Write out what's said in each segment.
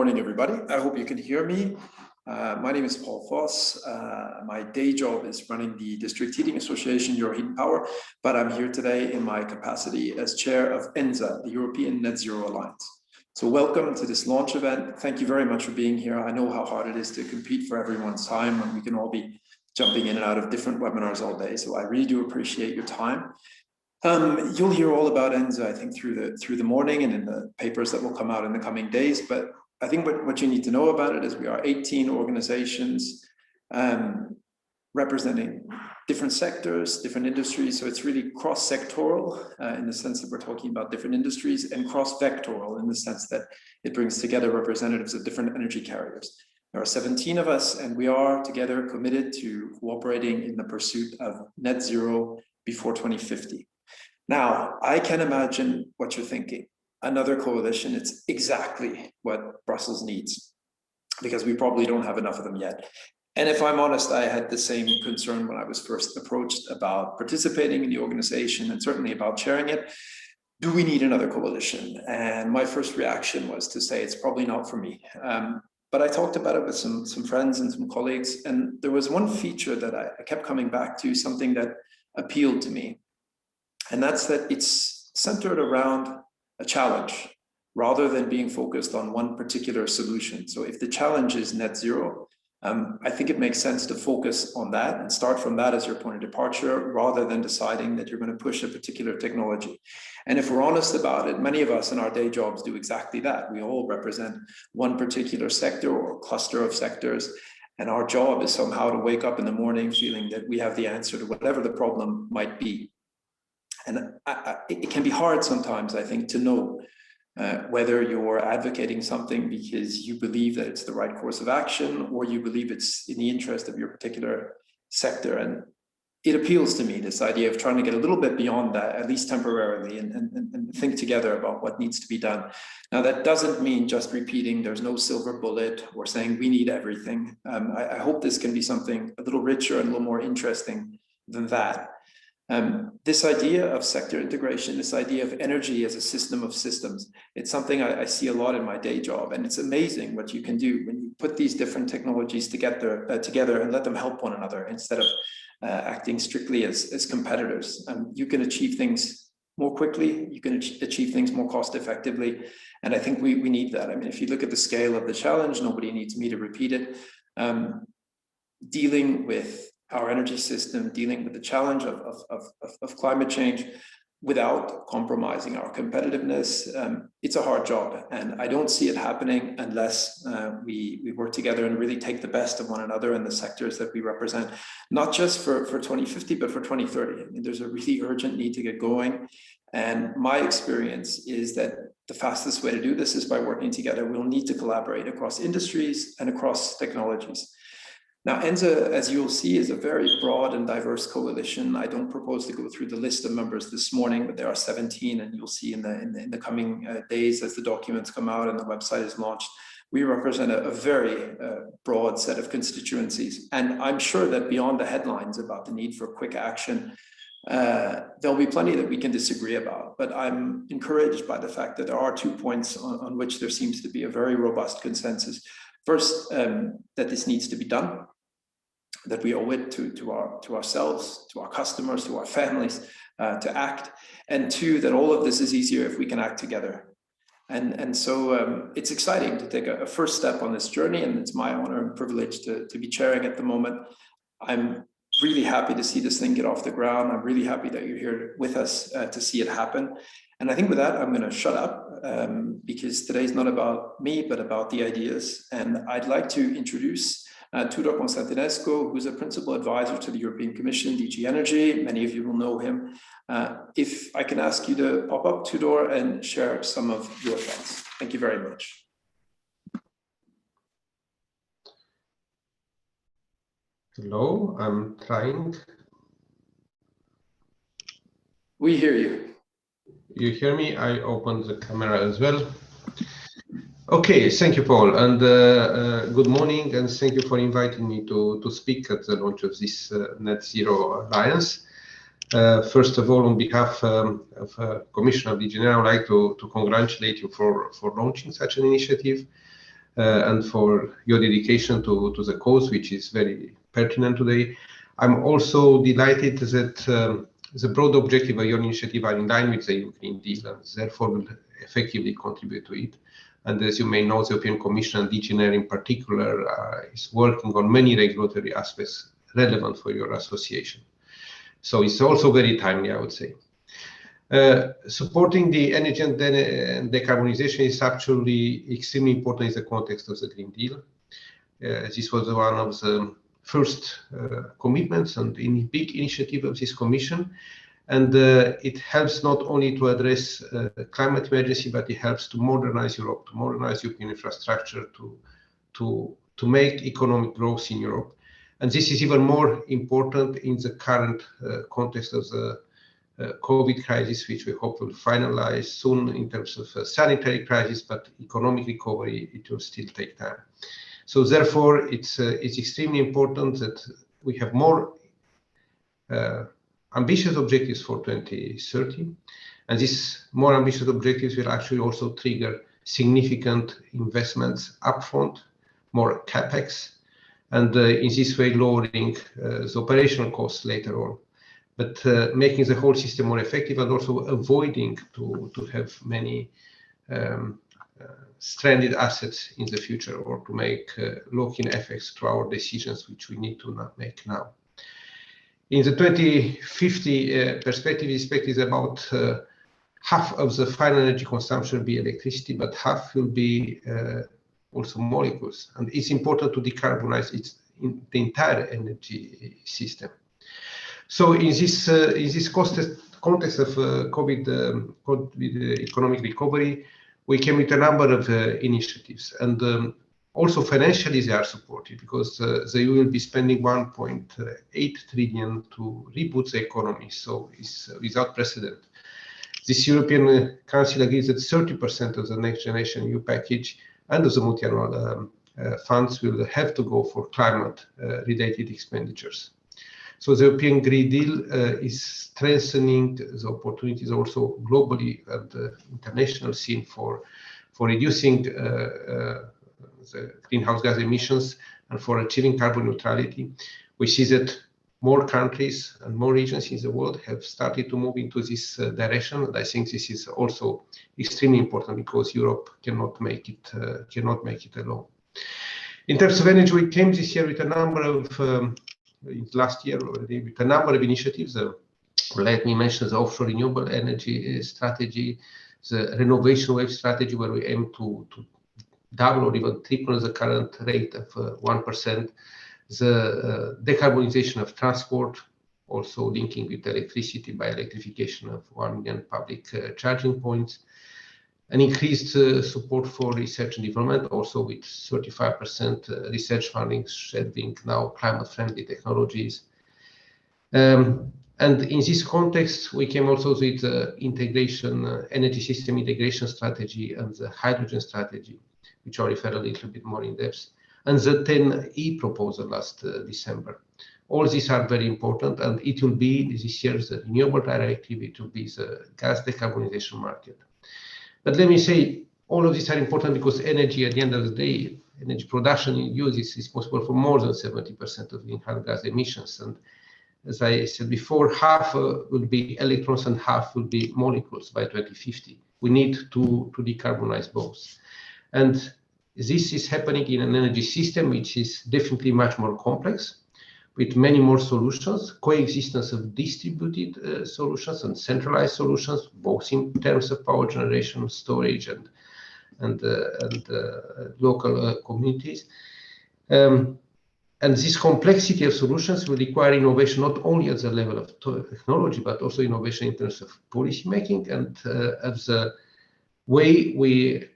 morning, everybody. I hope you can hear me. My name is Paul Voss. My day job is running the District Heating Association, Your Heat and Power, but I'm here today in my capacity as chair of ENZA, the European Net Zero Alliance. So welcome to this launch event. Thank you very much for being here. I know how hard it is to compete for everyone's time, and we can all be jumping in and out of different webinars all day. So I really do appreciate your time. You'll hear all about ENZA, I think, through the morning and in the papers that will come out in the coming days. But I think what you need to know about it is we are 18 organizations representing different sectors, different industries. So it's really cross-sectoral in the sense that we're talking about different industries, and cross-vectoral in the sense that it brings together representatives of different energy carriers. There are 17 of us, and we are together committed to cooperating in the pursuit of net zero before 2050. Now, I can imagine what you're thinking. Another coalition, it's exactly what Brussels needs, because we probably don't have enough of them yet. And if I'm honest, I had the same concern when I was first approached about participating in the organization and certainly about chairing it. Do we need another coalition? And my first reaction was to say, it's probably not for me. But I talked about it with some friends and some colleagues, and there was one feature that I kept coming back to, something that appealed to me. And that's that it's centered around a challenge rather than being focused on one particular solution. So if the challenge is net zero, I think it makes sense to focus on that and start from that as your point of departure, rather than deciding that you're going to push a particular technology. And if we're honest about it, many of us in our day jobs do exactly that. We all represent one particular sector or cluster of sectors. And our job is somehow to wake up in the morning feeling that we have the answer to whatever the problem might be. And it can be hard sometimes, I think, to know whether you're advocating something because you believe that it's the right course of action, or you believe it's in the interest of your particular sector. And it appeals to me, this idea of trying to get a little bit beyond that, at least temporarily, and think together about what needs to be done. Now, that doesn't mean just repeating there's no silver bullet or saying we need everything. I hope this can be something a little richer and a little more interesting than that. This idea of sector integration, this idea of energy as a system of systems, it's something I see a lot in my day job, and it's amazing what you can do when you put these different technologies together and let them help one another instead of acting strictly as competitors. You can achieve things more quickly, you can achieve things more cost effectively, and I think we need that. I mean, if you look at the scale of the challenge, nobody needs me to repeat it. Dealing with our energy system, dealing with the challenge of climate change without compromising our competitiveness, it's a hard job. And I don't see it happening unless we work together and really take the best of one another in the sectors that we represent, not just for 2050, but for 2030. I mean, there's a really urgent need to get going. And my experience is that the fastest way to do this is by working together. We'll need to collaborate across industries and across technologies. Now, ENZA, as you'll see, is a very broad and diverse coalition. I don't propose to go through the list of members this morning, but there are 17, and you'll see in the coming days as the documents come out and the website is launched. We represent a very broad set of constituencies. And I'm sure that beyond the headlines about the need for quick action, there'll be plenty that we can disagree about. But I'm encouraged by the fact that there are 2 points on which there seems to be a very robust consensus. First, that this needs to be done, that we owe it to ourselves, to our customers, to our families to act. And two, that all of this is easier if we can act together. And so it's exciting to take a first step on this journey, and it's my honor and privilege to be chairing at the moment. I'm really happy to see this thing get off the ground. I'm really happy that you're here with us to see it happen. And I think with that, I'm going to shut up because today's not about me, but about the ideas. And I'd like to introduce Tudor Constantinescu, who's a principal advisor to the European Commission, DG Energy. Many of you will know him. If I can ask you to pop up, Tudor, and share some of your thoughts. Thank you very much. Hello, I'm trying. We hear you. You hear me? I opened the camera as well. Okay, thank you, Paul, and good morning, and thank you for inviting me to speak at the launch of this Net Zero Alliance. First of all, on behalf of Commissioner DG, I would like to congratulate you for launching such an initiative. and for your dedication to the cause, which is very pertinent today. I'm also delighted that the broad objective of your initiative are in line with the EU Green Deal and therefore will effectively contribute to it. And as you may know, the European Commission and DG NER in particular is working on many regulatory aspects relevant for your association. So it's also very timely, I would say. Supporting the energy and decarbonization is actually extremely important in the context of the Green Deal. This was one of the first commitments and big initiative of this Commission. And it helps not only to address climate emergency, but it helps to modernize Europe, to modernize European infrastructure, to make economic growth in Europe. And this is even more important in the current context of the COVID crisis, which we hope will finalize soon in terms of sanitary crisis, but economic recovery, it will still take time. So therefore, it's extremely important that we have more ambitious objectives for 2030. And these more ambitious objectives will actually also trigger significant investments upfront, more capex, and in this way lowering the operational costs later on, but making the whole system more effective and also avoiding to have many stranded assets in the future or to make lock-in effects to our decisions, which we need to not make now. In the 2050 perspective, is about half of the final energy consumption will be electricity, but half will be also molecules. And it's important to decarbonize the entire energy system. So in this context of COVID economic recovery, we came with a number of initiatives, and also financially they are supported because the EU will be spending 1.8 trillion to reboot the economy. So it's without precedent. This European Council agrees that 30% of the next generation EU package and of the multi-annual funds will have to go for climate-related expenditures. So the European Green Deal is strengthening the opportunities also globally at the international scene for reducing the greenhouse gas emissions and for achieving carbon neutrality. We see that more countries and more regions in the world have started to move into this direction. And I think this is also extremely important because Europe cannot make it alone. In terms of energy, we came this year with a number of last year already with a number of initiatives. Let me mention the offshore renewable energy strategy, the renovation wave strategy, where we aim to double or even triple the current rate of 1%, the decarbonization of transport, also linking with electricity by electrification of 1 million public charging points, an increased support for research and development, also with 35% research funding serving now climate-friendly technologies. And in this context, we came also with the integration, energy system integration strategy and the hydrogen strategy, which I'll refer a little bit more in depth, and the 10E proposal last December. All these are very important, and it will be this year's the renewable directive, it will be the gas decarbonization market. But let me say, all of these are important because energy, at the end of the day, energy production in use is responsible for more than 70% of greenhouse gas emissions. And as I said before, half will be electrons and half will be molecules by 2050. We need to decarbonize both. And this is happening in an energy system which is definitely much more complex, with many more solutions, coexistence of distributed solutions and centralized solutions, both in terms of power generation, storage, and local communities. And this complexity of solutions will require innovation not only at the level of technology, but also innovation in terms of policy making and of the way we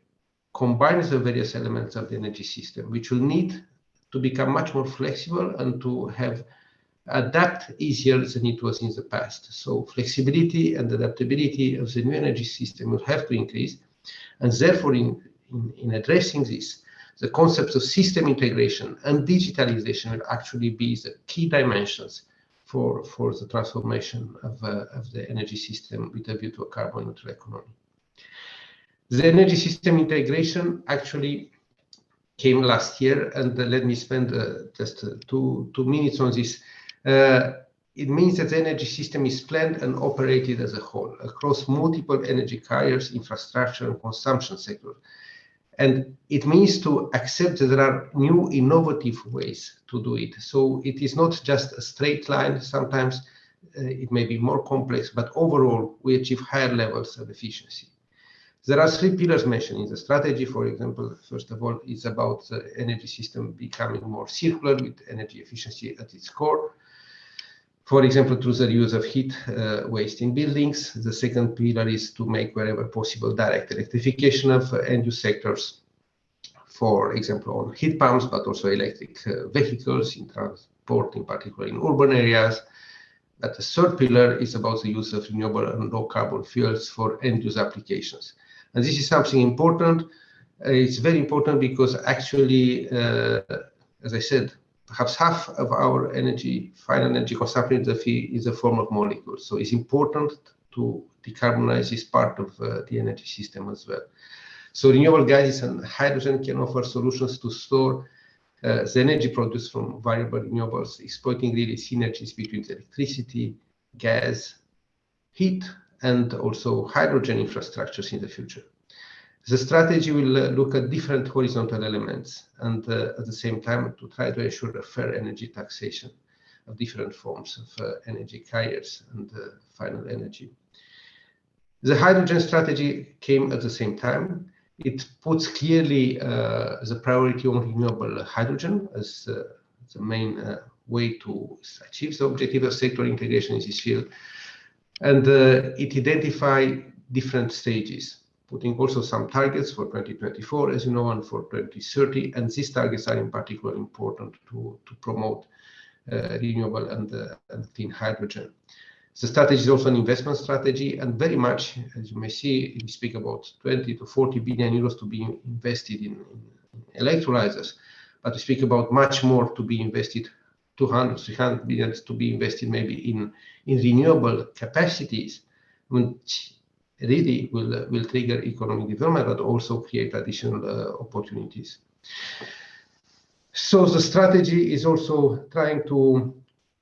combine the various elements of the energy system, which will need to become much more flexible and to have adapt easier than it was in the past. So flexibility and adaptability of the new energy system will have to increase. And therefore, in addressing this, the concepts of system integration and digitalization will actually be the key dimensions for the transformation of the energy system with a view to a carbon neutral economy. The energy system integration actually came last year, and let me spend just 2 minutes on this. It means that the energy system is planned and operated as a whole across multiple energy carriers, infrastructure, and consumption sectors. And it means to accept that there are new innovative ways to do it. So it is not just a straight line. Sometimes it may be more complex, but overall, we achieve higher levels of efficiency. There are 3 pillars mentioned in the strategy. For example, first of all, it's about the energy system becoming more circular with energy efficiency at its core. For example, through the use of heat waste in buildings. The second pillar is to make wherever possible direct electrification of end-use sectors, for example, on heat pumps, but also electric vehicles in transport, in particular in urban areas. But the third pillar is about the use of renewable and low carbon fuels for end-use applications. And this is something important. It's very important because actually, as I said, perhaps half of our final energy consumption is a form of molecules. So it's important to decarbonize this part of the energy system as well. So renewable gases and hydrogen can offer solutions to store the energy produced from variable renewables, exploiting really synergies between electricity, gas, heat, and also hydrogen infrastructures in the future. The strategy will look at different horizontal elements and at the same time to try to ensure a fair energy taxation of different forms of energy carriers and final energy. The hydrogen strategy came at the same time. It puts clearly the priority on renewable hydrogen as the main way to achieve the objective of sector integration in this field. And it identifies different stages, putting also some targets for 2024, as you know, and for 2030. And these targets are in particular important to promote renewable and clean hydrogen. The strategy is also an investment strategy, and very much, as you may see, we speak about 20 to 40 billion euros to be invested in electrolyzers, but we speak about much more to be invested, 200, 300 billion to be invested maybe in renewable capacities, which really will trigger economic development, but also create additional opportunities. So the strategy is also trying to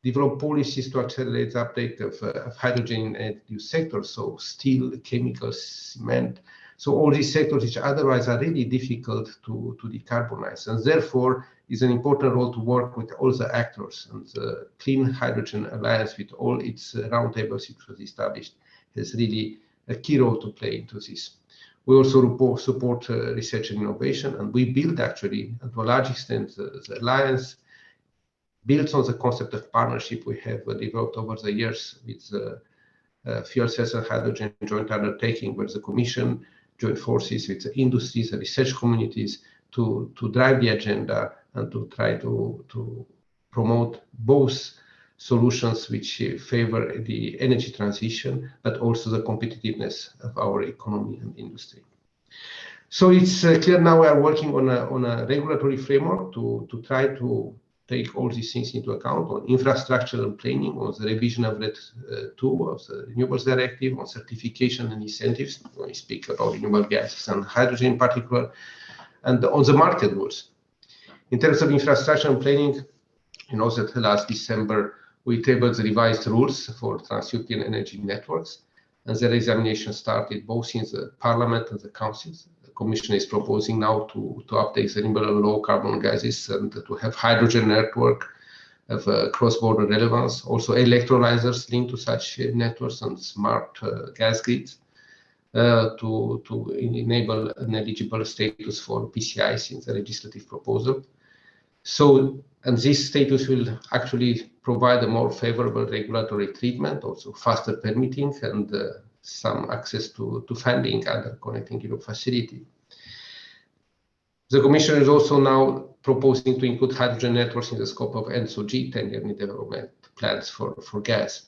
develop policies to accelerate the uptake of hydrogen in end-use sectors, so steel, chemicals, cement. So all these sectors which otherwise are really difficult to decarbonize, and therefore is an important role to work with all the actors. And the Clean Hydrogen Alliance, with all its roundtables it was established, has really a key role to play into this. We also support research and innovation, and we build actually, and to a large extent, the alliance builds on the concept of partnership we have developed over the years with the fuel cells and hydrogen joint undertaking, where the Commission joined forces with the industries and research communities to drive the agenda and to try to promote both solutions which favor the energy transition, but also the competitiveness of our economy and industry. So it's clear now we are working on a regulatory framework to try to take all these things into account on infrastructure and planning, on the revision of RED 2 of the Renewables Directive, on certification and incentives, when we speak about renewable gases and hydrogen in particular, and on the market rules. In terms of infrastructure and planning, you know that last December we tabled the revised rules for trans-European energy networks, and the examination started both in the Parliament and the Council. The Commission is proposing now to update the renewable and low carbon gases and to have hydrogen network of cross-border relevance, also electrolyzers linked to such networks and smart gas grids to enable an eligible status for PCIs in the legislative proposal. So, and this status will actually provide a more favorable regulatory treatment, also faster permitting and some access to funding under Connecting Europe facility. The Commission is also now proposing to include hydrogen networks in the scope of ENZA 10-year development plans for gas.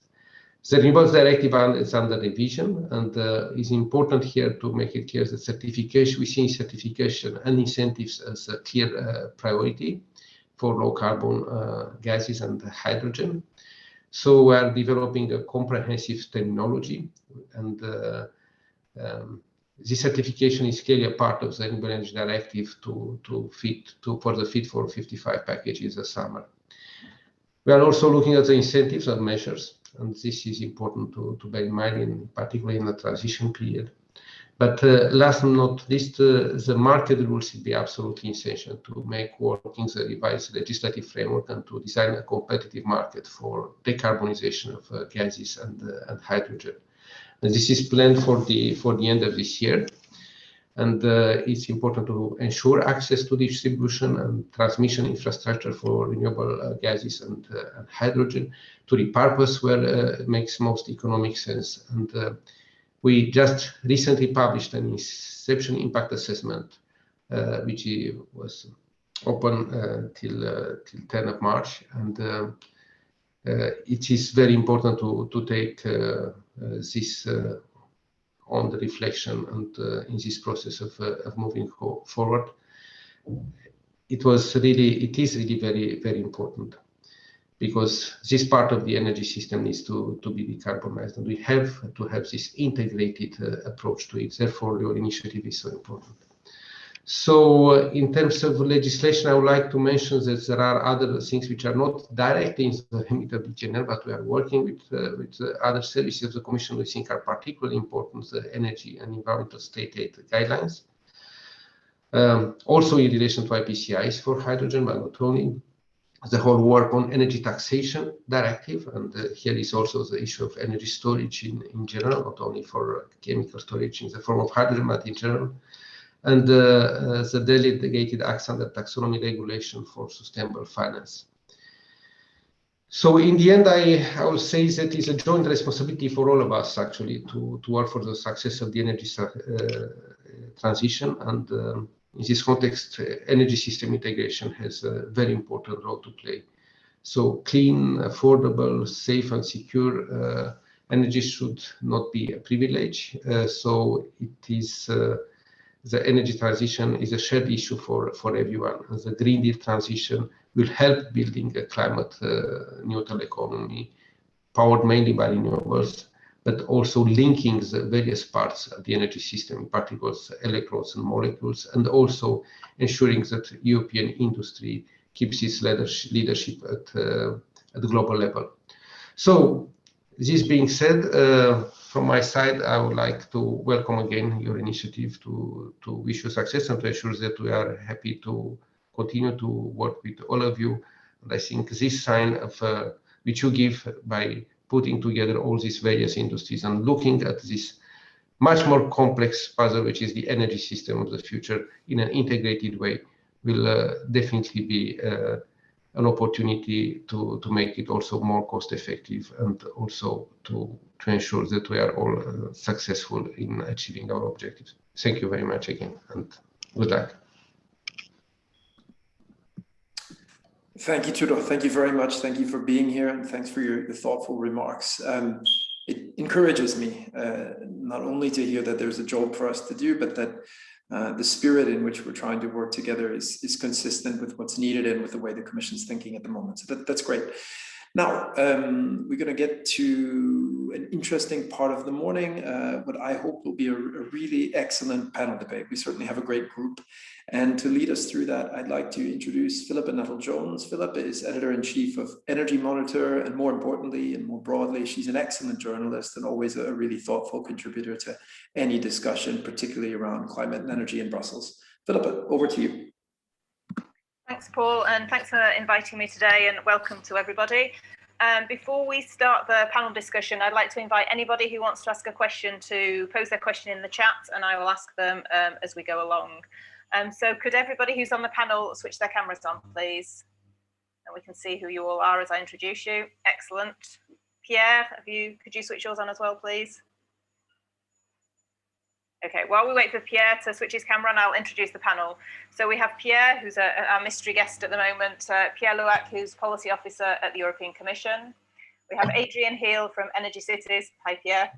The Renewables Directive is under revision, and it's important here to make it clear that certification, we see certification and incentives as a clear priority for low carbon gases and hydrogen. So we are developing a comprehensive terminology, and this certification is clearly a part of the Renewable Energy Directive for the Fit for 55 package in the summer. We are also looking at the incentives and measures, and this is important to bear in mind, particularly in the transition period. But last but not least, the market rules will be absolutely essential to make working the revised legislative framework and to design a competitive market for decarbonization of gases and hydrogen. And this is planned for the end of this year. And it's important to ensure access to distribution and transmission infrastructure for renewable gases and hydrogen to repurpose where it makes most economic sense. And we just recently published an inception impact assessment, which was open till 10 of March. And it is very important to take this on the reflection and in this process of moving forward. It is really very, very important, because this part of the energy system needs to be decarbonized, and we have to have this integrated approach to it. Therefore, your initiative is so important. So in terms of legislation, I would like to mention that there are other things which are not directly in the remit of DGNL, but we are working with other services of the Commission we think are particularly important, the energy and environmental state aid guidelines. Also in relation to IPCIs for hydrogen, but not only. The whole work on energy taxation directive, and here is also the issue of energy storage in general, not only for chemical storage in the form of hydrogen, but in general. And the delegated acts under taxonomy regulation for sustainable finance. So in the end, I will say that it's a joint responsibility for all of us actually to work for the success of the energy transition. And in this context, energy system integration has a very important role to play. So clean, affordable, safe and secure energy should not be a privilege. So it is the energy transition is a shared issue for everyone. And the Green Deal transition will help building a climate neutral economy powered mainly by renewables, but also linking the various parts of the energy system, particles, electrons and molecules, and also ensuring that European industry keeps its leadership at the global level. So this being said, from my side, I would like to welcome again your initiative to wish you success and to ensure that we are happy to continue to work with all of you. And I think this sign of which you give by putting together all these various industries and looking at this much more complex puzzle, which is the energy system of the future, in an integrated way, will definitely be an opportunity to make it also more cost effective, and also to ensure that we are all successful in achieving our objectives. Thank you very much again, and good luck. Thank you, Tudor. Thank you very much. Thank you for being here, and thanks for your thoughtful remarks. It encourages me not only to hear that there's a job for us to do, but that the spirit in which we're trying to work together is consistent with what's needed and with the way the Commission's thinking at the moment. So that's great. Now, we're going to get to an interesting part of the morning, what I hope will be a really excellent panel debate. We certainly have a great group. And to lead us through that, I'd like to introduce Philippa Nuttall-Jones. Philippa is Editor-in-Chief of Energy Monitor, and more importantly and more broadly, she's an excellent journalist and always a really thoughtful contributor to any discussion, particularly around climate and energy in Brussels. Philippa, over to you. Thanks, Paul, and thanks for inviting me today, and welcome to everybody. Before we start the panel discussion, I'd like to invite anybody who wants to ask a question to pose their question in the chat, and I will ask them as we go along. So could everybody who's on the panel switch their cameras on, please? And we can see who you all are as I introduce you. Excellent. Pierre, could you switch yours on as well, please? Okay, while we wait for Pierre to switch his camera on, I'll introduce the panel. So we have Pierre, who's our mystery guest at the moment, Pierre Louac, who's Policy Officer at the European Commission. We have Adrian Heel from Energy Cities. Hi, Pierre.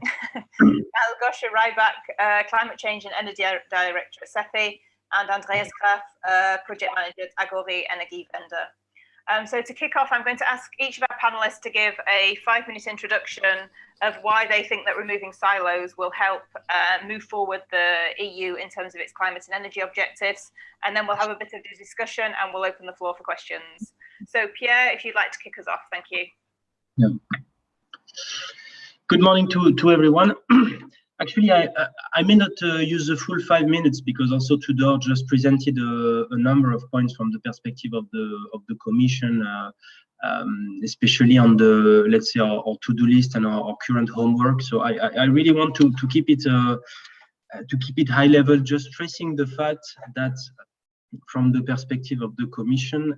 Algosha Rybak, Climate Change and Energy Director at CEPI, and Andreas Graf, Project Manager at Agori Energiewende. So to kick off, I'm going to ask each of our panelists to give a 5-minute introduction of why they think that removing silos will help move forward the EU in terms of its climate and energy objectives. And then we'll have a bit of a discussion and we'll open the floor for questions. So Pierre, if you'd like to kick us off, thank you. Yeah. Good morning to everyone. Actually, I may not use the full 5 minutes because also Tudor just presented a number of points from the perspective of the Commission, especially on the, let's say, our to-do list and our current homework. So I really want to keep it high level, just stressing the fact that from the perspective of the Commission,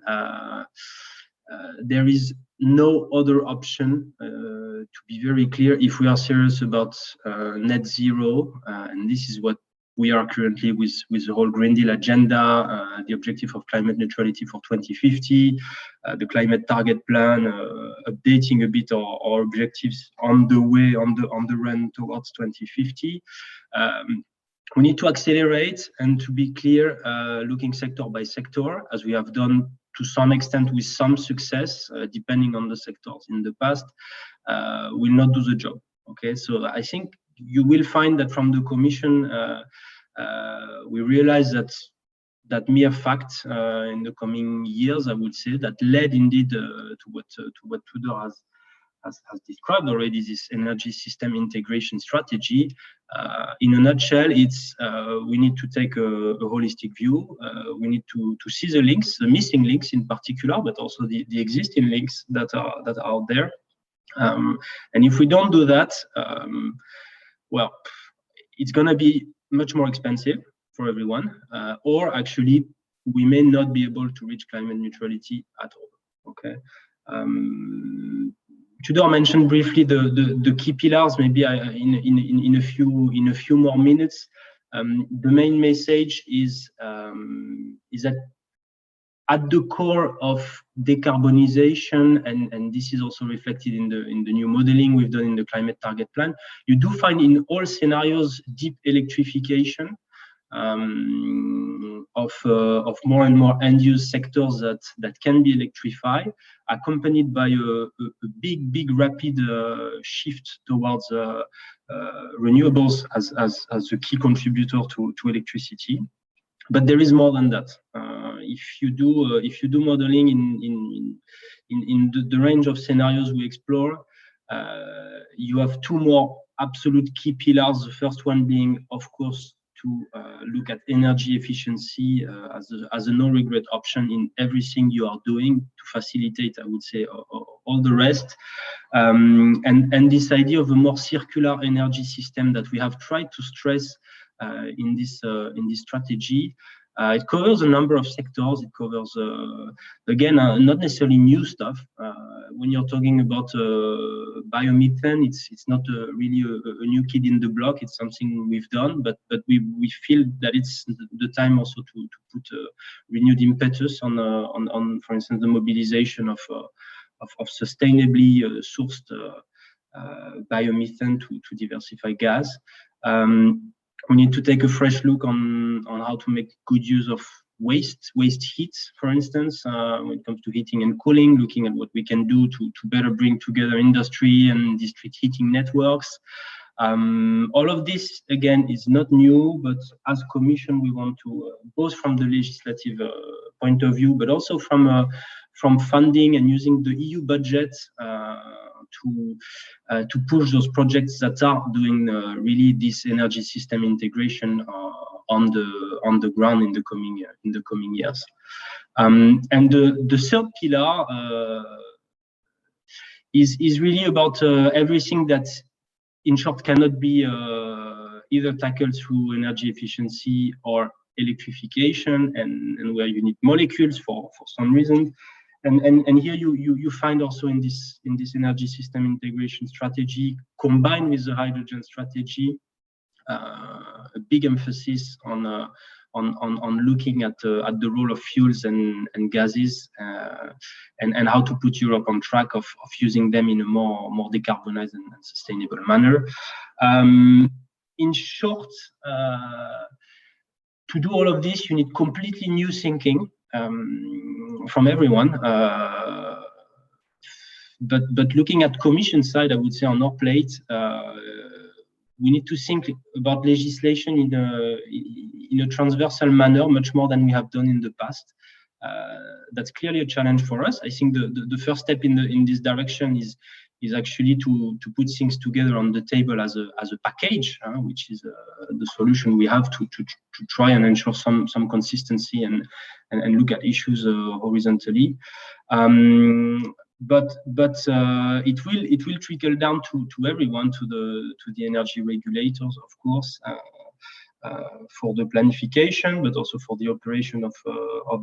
there is no other option, to be very clear, if we are serious about net zero, and this is what we are currently with the whole Green Deal agenda, the objective of climate neutrality for 2050, the climate target plan, updating a bit our objectives on the way, on the run towards 2050. We need to accelerate and to be clear, looking sector by sector, as we have done to some extent with some success, depending on the sectors in the past, will not do the job. Okay, so I think you will find that from the Commission, we realize that mere fact in the coming years, I would say, that led indeed to what Tudor has described already, this energy system integration strategy. In a nutshell, it's we need to take a holistic view. We need to see the links, the missing links in particular, but also the existing links that are out there. And if we don't do that, well, it's going to be much more expensive for everyone, or actually we may not be able to reach climate neutrality at all. Okay. Tudor mentioned briefly the key pillars. Maybe in a few more minutes. The main message is that at the core of decarbonization, and this is also reflected in the new modeling we've done in the climate target plan, you do find in all scenarios deep electrification of more and more end-use sectors that can be electrified, accompanied by a big rapid shift towards renewables as a key contributor to electricity. But there is more than that. If you do modeling in the range of scenarios we explore, you have two more absolute key pillars. The first one being, of course, to look at energy efficiency as a no-regret option in everything you are doing to facilitate, I would say, all the rest. And this idea of a more circular energy system that we have tried to stress in this strategy. It covers a number of sectors. It covers, again, not necessarily new stuff. When you're talking about biomethane, it's not really a new kid in the block. It's something we've done, but we feel that it's the time also to put renewed impetus on, for instance, the mobilization of sustainably sourced biomethane to diversify gas. We need to take a fresh look on how to make good use of waste heat, for instance, when it comes to heating and cooling, looking at what we can do to better bring together industry and district heating networks. All of this, again, is not new, but as Commission, we want to, both from the legislative point of view, but also from funding and using the EU budget to push those projects that are doing really this energy system integration on the ground in the coming years. And the third pillar is really about everything that, in short, cannot be either tackled through energy efficiency or electrification, and where you need molecules for some reason. And here you find also in this energy system integration strategy, combined with the hydrogen strategy, a big emphasis on looking at the role of fuels and gases, and how to put Europe on track of using them in a more decarbonized and sustainable manner. In short, to do all of this, you need completely new thinking. from everyone. But looking at Commission side, I would say on our plate, we need to think about legislation in a transversal manner, much more than we have done in the past. That's clearly a challenge for us. I think the first step in this direction is actually to put things together on the table as a package, which is the solution we have to try and ensure some consistency and look at issues horizontally. But it will trickle down to everyone, to the energy regulators, of course, for the planification, but also for the operation of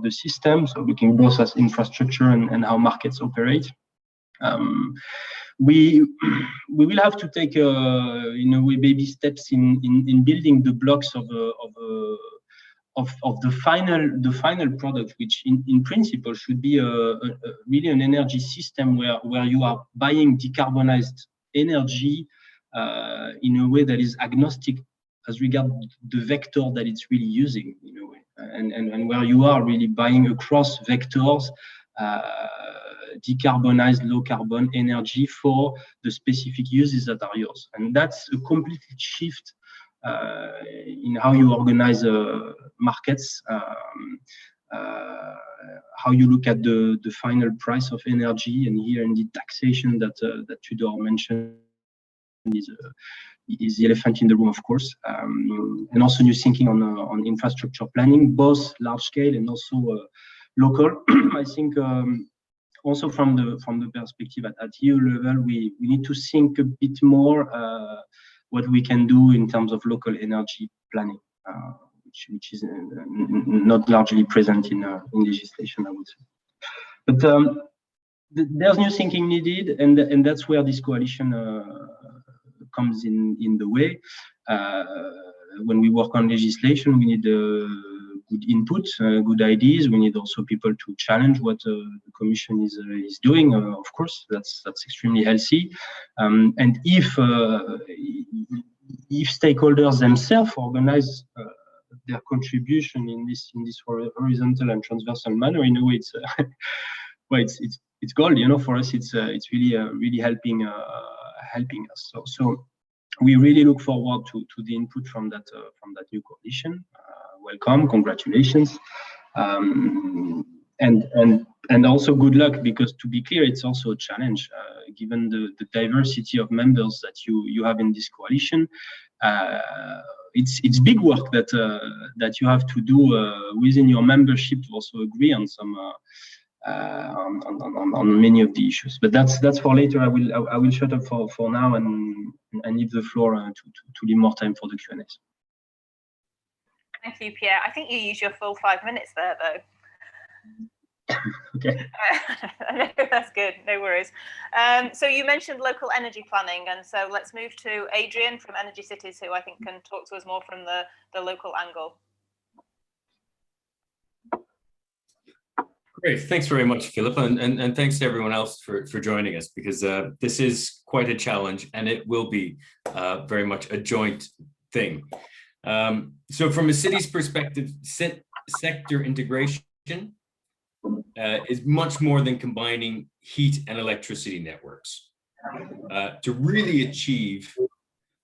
the system. So looking both at infrastructure and how markets operate. We will have to take in a way baby steps in building the blocks of the final product, which in principle should be really an energy system where you are buying decarbonized energy in a way that is agnostic as regard the vector that it's really using, in a way, and where you are really buying across vectors decarbonized low carbon energy for the specific uses that are yours. And that's a complete shift in how you organize markets, how you look at the final price of energy, and here indeed taxation that Tudor mentioned is the elephant in the room, of course, and also new thinking on infrastructure planning, both large scale and also local. I think also from the perspective at EU level, we need to think a bit more what we can do in terms of local energy planning, which is not largely present in legislation, I would say. But there's new thinking needed, and that's where this coalition comes in the way. When we work on legislation, we need good input, good ideas. We need also people to challenge what the Commission is doing. Of course, that's extremely healthy. And if stakeholders themselves organize their contribution in this horizontal and transversal manner, in a way, it's well, it's gold. You know, for us, it's really helping us. So we really look forward to the input from that new coalition. Welcome, congratulations, and also good luck, because to be clear, it's also a challenge given the diversity of members that you have in this coalition. It's big work that you have to do within your membership to also agree on some on many of the issues. But that's for later. I will shut up for now and leave the floor to leave more time for the Q&As. Thank you, Pierre. I think you used your full 5 minutes there, though. Okay. That's good. No worries. So you mentioned local energy planning, and so let's move to Adrian from Energy Cities, who I think can talk to us more from the local angle. Great. Thanks very much, Philippa, and thanks to everyone else for joining us, because this is quite a challenge, and it will be very much a joint thing. So from a city's perspective, sector integration is much more than combining heat and electricity networks. To really achieve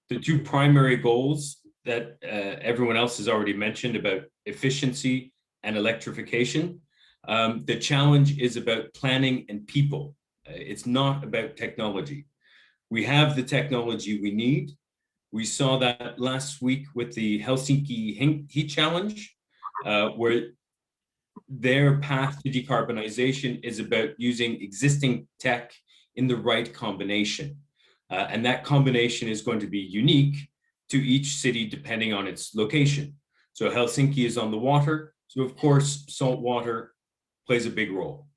the two primary goals that everyone else has already mentioned about efficiency and electrification, the challenge is about planning and people. It's not about technology. We have the technology we need. We saw that last week with the Helsinki Heat Challenge, where their path to decarbonization is about using existing tech in the right combination. And that combination is going to be unique to each city depending on its location. So Helsinki is on the water, so of course salt water plays a big role.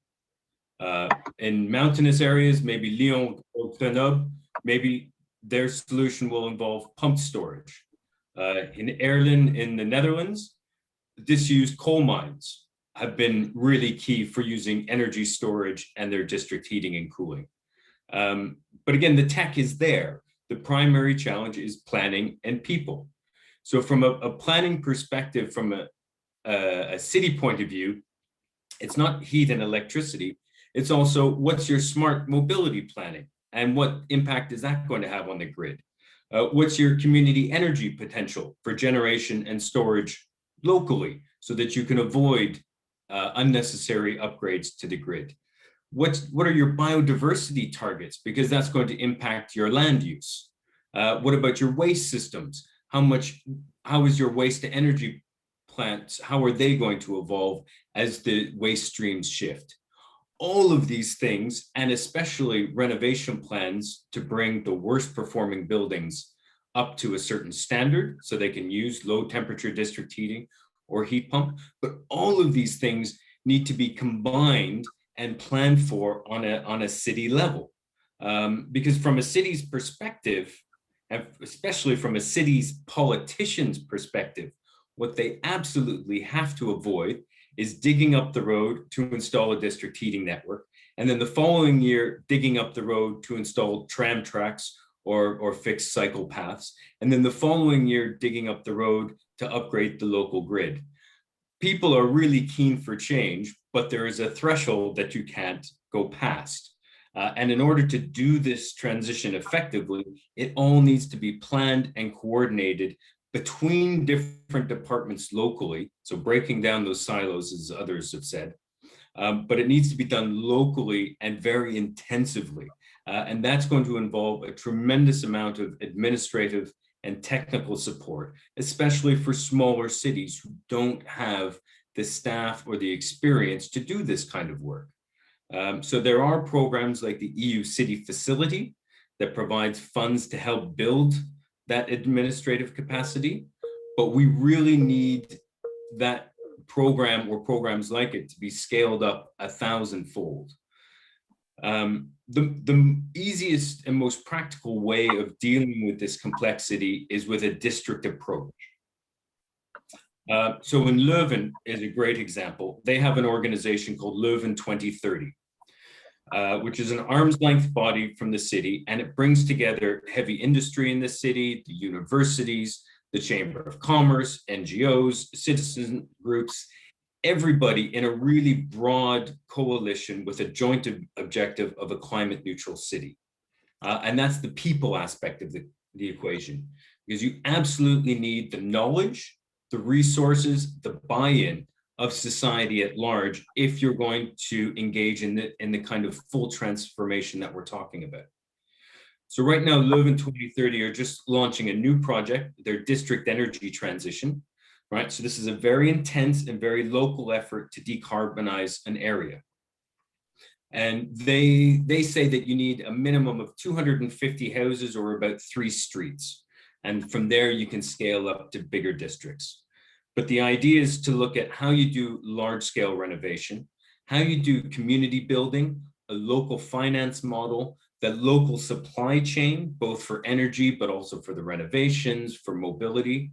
In mountainous areas, maybe Lyon or Grenoble, maybe their solution will involve pumped storage. In Erlen in the Netherlands, disused coal mines have been really key for using energy storage and their district heating and cooling. But again, the tech is there. The primary challenge is planning and people. So from a planning perspective, from a city point of view, It's not heat and electricity. It's also what's your smart mobility planning and what impact is that going to have on the grid? What's your community energy potential for generation and storage locally so that you can avoid unnecessary upgrades to the grid? What are your biodiversity targets? Because that's going to impact your land use. What about your waste systems? How is your waste to energy plants, how are they going to evolve as the waste streams shift? All of these things, and especially renovation plans to bring the worst performing buildings up to a certain standard so they can use low temperature district heating or heat pump. But all of these things need to be combined and planned for on a city level. Because from a city's perspective, and especially from a city's politician's perspective, what they absolutely have to avoid is digging up the road to install a district heating network, and then the following year digging up the road to install tram tracks or fixed cycle paths, and then the following year digging up the road to upgrade the local grid. People are really keen for change, but there is a threshold that you can't go past. And in order to do this transition effectively, it all needs to be planned and coordinated between different departments locally, so breaking down those silos, as others have said, but it needs to be done locally and very intensively. And that's going to involve a tremendous amount of administrative and technical support, especially for smaller cities who don't have the staff or the experience to do this kind of work. So there are programs like the EU City Facility that provides funds to help build that administrative capacity, but we really need that program or programs like it to be scaled up 1,000-fold. The easiest and most practical way of dealing with this complexity is with a district approach. So in Leuven is a great example. They have an organization called Leuven 2030. Which is an arm's length body from the city, and it brings together heavy industry in the city, the universities, the Chamber of Commerce, NGOs, citizen groups, everybody in a really broad coalition with a joint objective of a climate neutral city. And that's the people aspect of the equation, because you absolutely need the knowledge, the resources, the buy-in of society at large if you're going to engage in the kind of full transformation that we're talking about. So right now, Leuven 2030 are just launching a new project, their district energy transition, right? So this is a very intense and very local effort to decarbonize an area. And they say that you need a minimum of 250 houses or about 3 streets. And from there, you can scale up to bigger districts. But the idea is to look at how you do large-scale renovation, how you do community building, a local finance model, the local supply chain, both for energy, but also for the renovations, for mobility,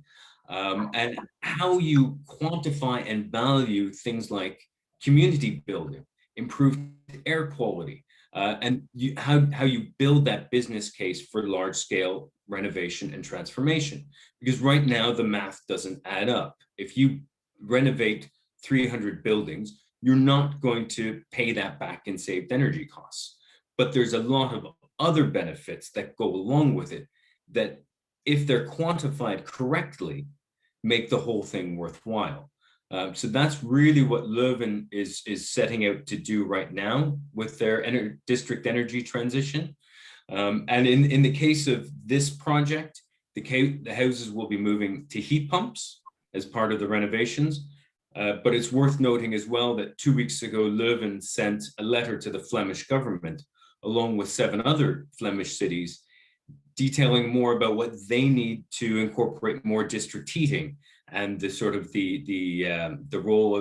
and how you quantify and value things like community building, improved air quality, and how you build that business case for large-scale renovation and transformation. Because right now, the math doesn't add up. If you renovate 300 buildings, you're not going to pay that back in saved energy costs. But there's a lot of other benefits that go along with it that, if they're quantified correctly, make the whole thing worthwhile. So that's really what Leuven is setting out to do right now with their district energy transition. And in the case of this project, the houses will be moving to heat pumps as part of the renovations. But it's worth noting as well that 2 weeks ago, Leuven sent a letter to the Flemish government, along with 7 other Flemish cities, detailing more about what they need to incorporate more district heating and the sort of the role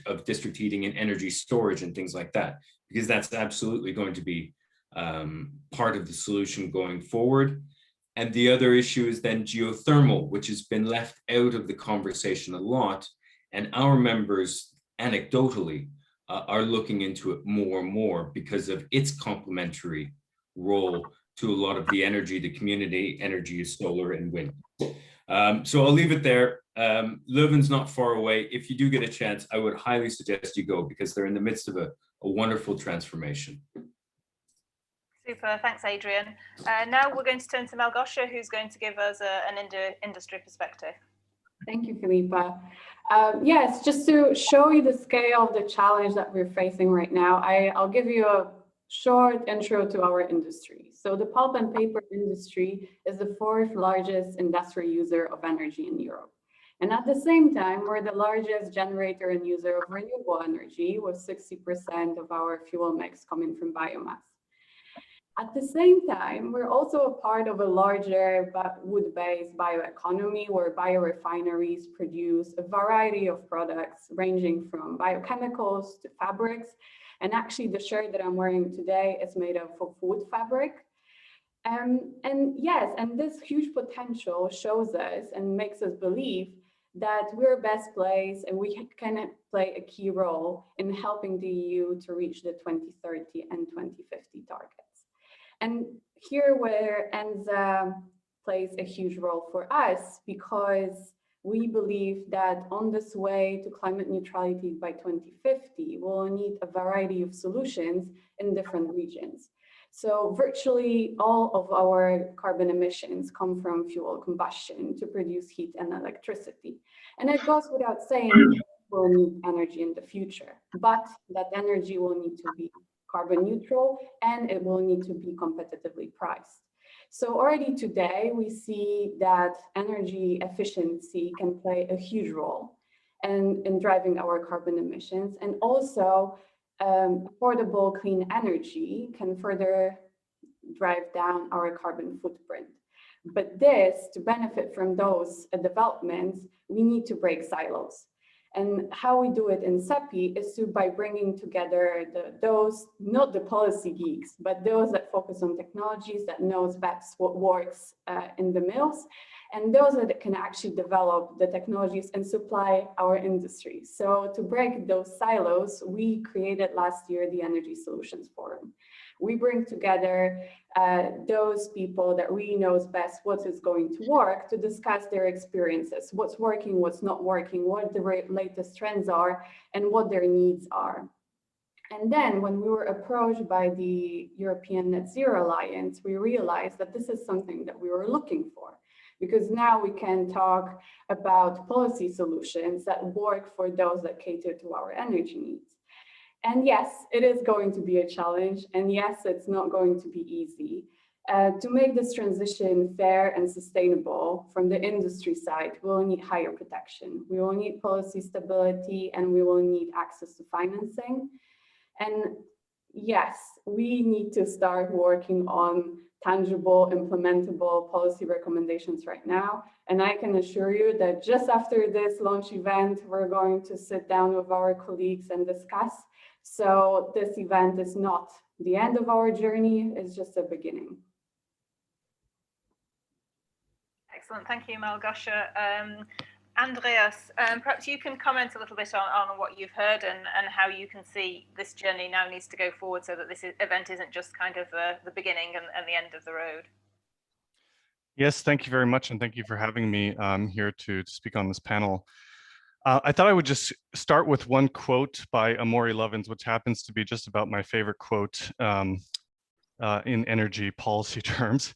of district heating and energy storage and things like that, because that's absolutely going to be part of the solution going forward. And the other issue is then geothermal, which has been left out of the conversation a lot. And our members, anecdotally, are looking into it more and more because of its complementary role to a lot of the energy, the community energy is solar and wind. So I'll leave it there. Leuven's not far away. If you do get a chance, I would highly suggest you go because they're in the midst of a wonderful transformation. Super, thanks, Adrian. Now we're going to turn to Malgosia, who's going to give us an industry perspective. Thank you, Philippa. Yes, just to show you the scale of the challenge that we're facing right now, I'll give you a short intro to our industry. So the pulp and paper industry is the fourth largest industrial user of energy in Europe. And at the same time, we're the largest generator and user of renewable energy, with 60% of our fuel mix coming from biomass. At the same time, we're also a part of a larger wood-based bioeconomy where biorefineries produce a variety of products ranging from biochemicals to fabrics. And actually the shirt that I'm wearing today is made of wood fabric. And this huge potential shows us and makes us believe that we're best placed and we can play a key role in helping the EU to reach the 2030 and 2050 targets. And here where ENZA plays a huge role for us, because we believe that on this way to climate neutrality by 2050, we'll need a variety of solutions in different regions. So virtually all of our carbon emissions come from fuel combustion to produce heat and electricity. And it goes without saying we'll need energy in the future, but that energy will need to be carbon neutral and it will need to be competitively priced. So already today, we see that energy efficiency can play a huge role in driving our carbon emissions, and also affordable clean energy can further drive down our carbon footprint. But this, to benefit from those developments, we need to break silos. And how we do it in SEPI is by bringing together those, not the policy geeks, but those that focus on technologies, that knows best what works in the mills, and those that can actually develop the technologies and supply our industry. So to break those silos, we created last year the Energy Solutions Forum. We bring together those people that really knows best what is going to work to discuss their experiences, what's working, what's not working, what the latest trends are, and what their needs are. And then when we were approached by the European Net Zero Alliance, we realized that this is something that we were looking for, because now we can talk about policy solutions that work for those that cater to our energy needs. And yes, it is going to be a challenge, and yes, it's not going to be easy. To make this transition fair and sustainable from the industry side, we will need higher protection. We will need policy stability, and we will need access to financing. And yes, we need to start working on tangible, implementable policy recommendations right now. And I can assure you that just after this launch event, we're going to sit down with our colleagues and discuss. So this event is not the end of our journey, it's just a beginning. Excellent, thank you, Malgosia. Andreas, perhaps you can comment a little bit on what you've heard and how you can see this journey now needs to go forward so that this event isn't just kind of the beginning and the end of the road. Yes, thank you very much, and thank you for having me here to speak on this panel. I thought I would just start with one quote by Amory Lovins, which happens to be just about my favorite quote in energy policy terms.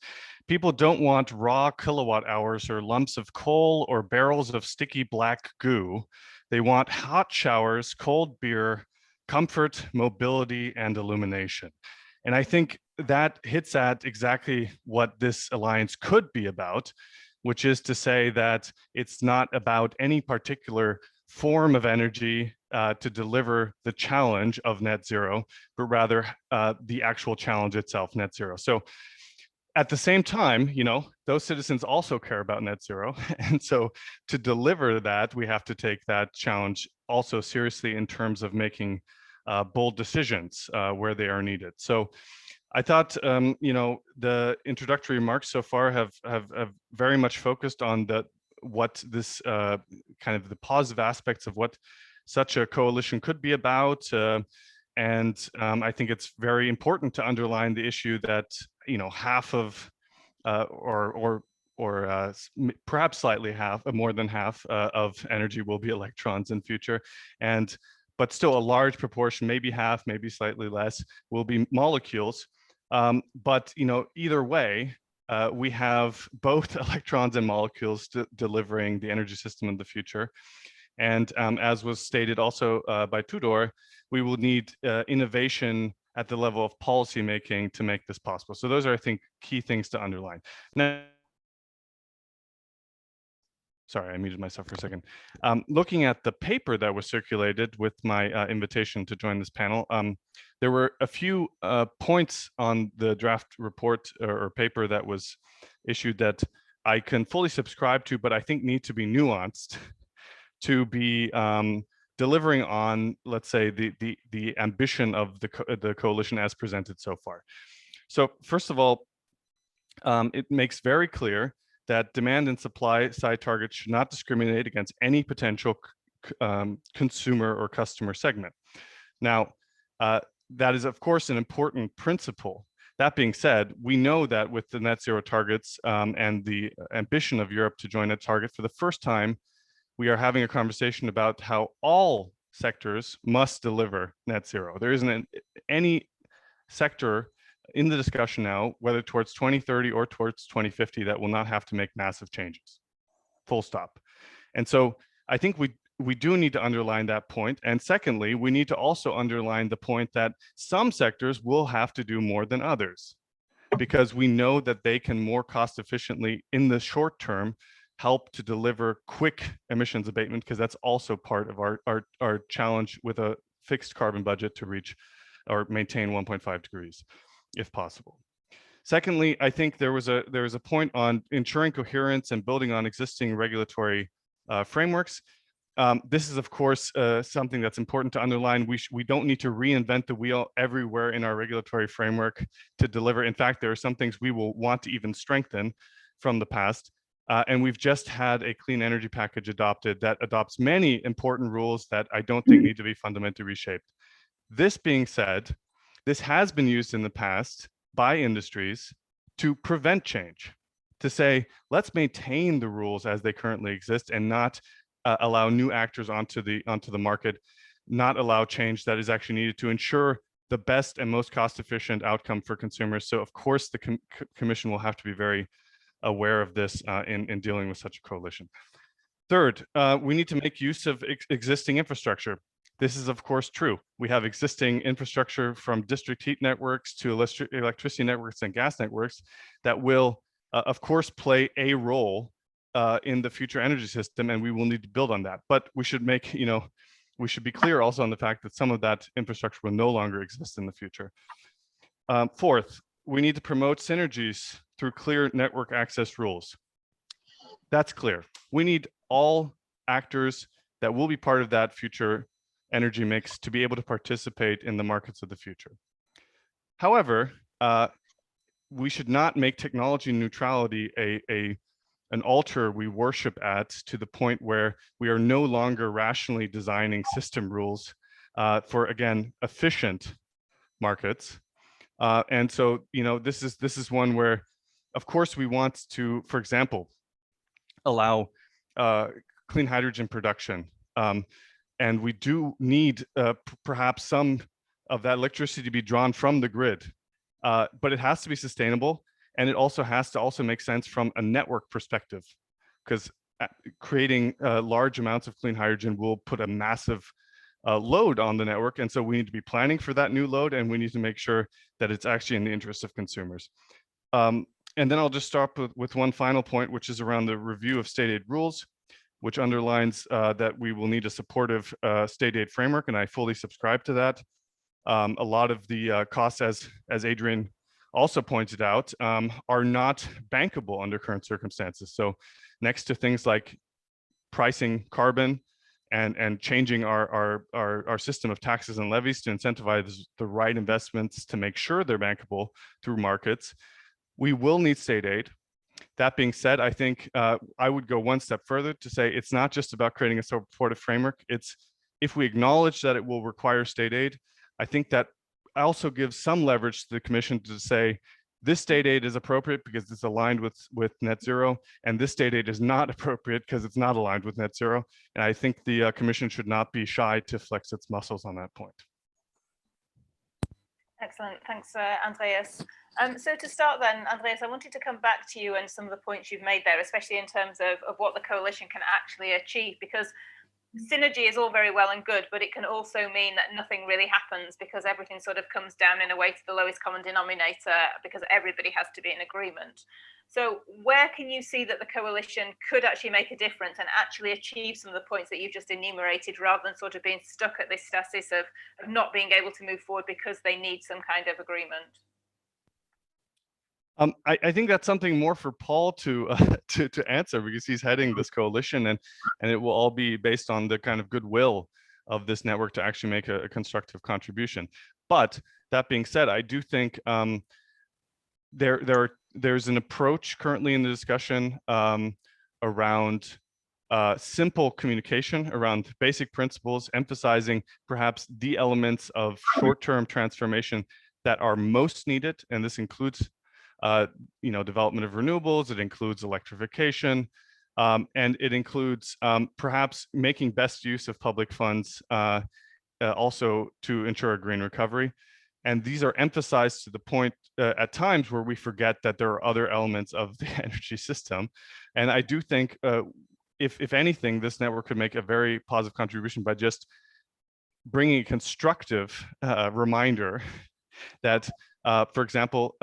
People don't want raw kilowatt hours or lumps of coal or barrels of sticky black goo. They want hot showers, cold beer, comfort, mobility, and illumination. And I think that hits at exactly what this alliance could be about, which is to say that it's not about any particular form of energy to deliver the challenge of net zero, but rather the actual challenge itself, net zero. So at the same time, you know, those citizens also care about net zero. And so to deliver that, we have to take that challenge also seriously in terms of making bold decisions where they are needed. So I thought, you know, the introductory remarks so far have very much focused on what this kind of the positive aspects of what such a coalition could be about. And I think it's very important to underline the issue that, you know, half of or perhaps slightly more than half of energy will be electrons in future, but still a large proportion, maybe half, maybe slightly less, will be molecules. But either way, we have both electrons and molecules delivering the energy system in the future. And as was stated also by Tudor, we will need innovation at the level of policy making to make this possible. So those are, I think, key things to underline. Now, sorry, I muted myself for a second. Looking at the paper that was circulated with my invitation to join this panel, there were a few points on the draft report or paper that was issued that I can fully subscribe to, but I think need to be nuanced to be delivering on, let's say, the ambition of the coalition as presented so far. So first of all, it makes very clear that demand and supply side targets should not discriminate against any potential consumer or customer segment. Now, that is, of course, an important principle. That being said, we know that with the net zero targets and the ambition of Europe to join a target, for the first time, we are having a conversation about how all sectors must deliver net zero. There isn't any sector in the discussion now, whether towards 2030 or towards 2050, that will not have to make massive changes, full stop. And so I think we do need to underline that point. And secondly, we need to also underline the point that some sectors will have to do more than others, because we know that they can more cost efficiently in the short term help to deliver quick emissions abatement, because that's also part of our challenge with a fixed carbon budget to reach or maintain 1.5 degrees, if possible. Secondly, I think there was a point on ensuring coherence and building on existing regulatory frameworks. This is, of course, something that's important to underline. We don't need to reinvent the wheel everywhere in our regulatory framework to deliver. In fact, there are some things we will want to even strengthen from the past. And we've just had a clean energy package adopted that adopts many important rules that I don't think need to be fundamentally reshaped. This being said, this has been used in the past by industries to prevent change, to say, let's maintain the rules as they currently exist and not allow new actors onto the market, not allow change that is actually needed to ensure the best and most cost-efficient outcome for consumers. So of course, the Commission will have to be very aware of this in dealing with such a coalition. Third, we need to make use of existing infrastructure. This is, of course, true. We have existing infrastructure from district heat networks to electricity networks and gas networks that will, of course, play a role in the future energy system, and we will need to build on that. But we should make, we should be clear also on the fact that some of that infrastructure will no longer exist in the future. Fourth, we need to promote synergies through clear network access rules. That's clear. We need all actors that will be part of that future energy mix to be able to participate in the markets of the future. However, we should not make technology neutrality an altar we worship at, to the point where we are no longer rationally designing system rules for, again, efficient markets. And so, this is one where, of course, we want to, for example, allow clean hydrogen production. And we do need perhaps some of that electricity to be drawn from the grid, but it has to be sustainable, and it also has to make sense from a network perspective, because creating large amounts of clean hydrogen will put a massive load on the network, and so we need to be planning for that new load, and we need to make sure that it's actually in the interest of consumers. And then I'll just start with one final point, which is around the review of state aid rules, which underlines that we will need a supportive state aid framework, and I fully subscribe to that. A lot of the costs, as Adrian also pointed out, are not bankable under current circumstances. So next to things like pricing carbon and changing our system of taxes and levies to incentivize the right investments to make sure they're bankable through markets, we will need state aid. That being said, I think I would go one step further to say it's not just about creating a supportive framework. It's, if we acknowledge that it will require state aid, I think that also gives some leverage to the Commission to say, this state aid is appropriate because it's aligned with net zero, and this state aid is not appropriate because it's not aligned with net zero. And I think the Commission should not be shy to flex its muscles on that point. Excellent, thanks, Andreas. So to start then, Andreas, I wanted to come back to you and some of the points you've made there, especially in terms of what the coalition can actually achieve, because synergy is all very well and good, but it can also mean that nothing really happens because everything sort of comes down in a way to the lowest common denominator because everybody has to be in agreement. So where can you see that the coalition could actually make a difference and actually achieve some of the points that you've just enumerated, rather than sort of being stuck at this stasis of not being able to move forward because they need some kind of agreement? I think that's something more for Paul to answer, because he's heading this coalition, and it will all be based on the kind of goodwill of this network to actually make a constructive contribution. But that being said, I do think there's an approach currently in the discussion around simple communication around basic principles, emphasizing perhaps the elements of short-term transformation that are most needed, and this includes development of renewables, it includes electrification, and it includes perhaps making best use of public funds also to ensure a green recovery. And these are emphasized to the point at times where we forget that there are other elements of the energy system. And I do think, if anything, this network could make a very positive contribution by just bringing a constructive reminder that, for example,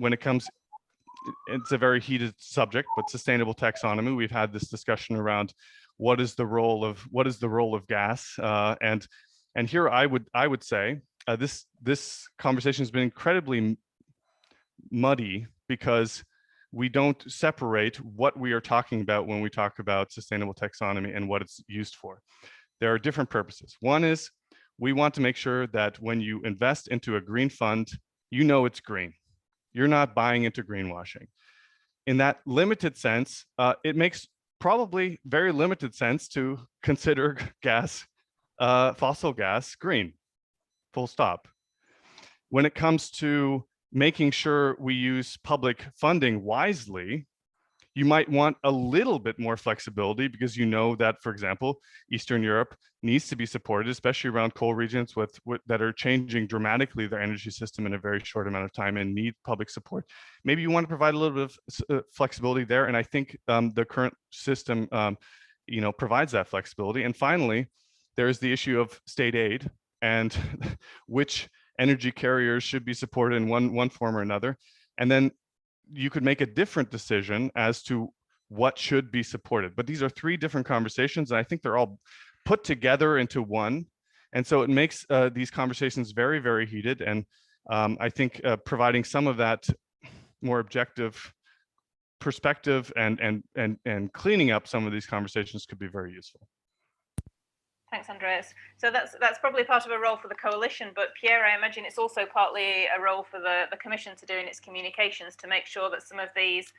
when it comes, it's a very heated subject, but sustainable taxonomy, we've had this discussion around what is the role of gas, and here I would say this conversation has been incredibly muddy because we don't separate what we are talking about when we talk about sustainable taxonomy and what it's used for. There are different purposes. One is we want to make sure that when you invest into a green fund, you know it's green. You're not buying into greenwashing. In that limited sense, it makes probably very limited sense to consider fossil gas green, full stop. When it comes to making sure we use public funding wisely, you might want a little bit more flexibility because you know that, for example, Eastern Europe needs to be supported, especially around coal regions that are changing dramatically their energy system in a very short amount of time and need public support. Maybe you want to provide a little bit of flexibility there, and I think the current system, provides that flexibility. And finally, there's the issue of state aid and which energy carriers should be supported in one form or another, and then you could make a different decision as to what should be supported. But these are three different conversations, and I think they're all put together into one. And so it makes these conversations very, very heated. And I think providing some of that more objective perspective and cleaning up some of these conversations could be very useful. Thanks, Andreas. So that's probably part of a role for the coalition, but Pierre, I imagine it's also partly a role for the Commission to do in its communications to make sure that some of these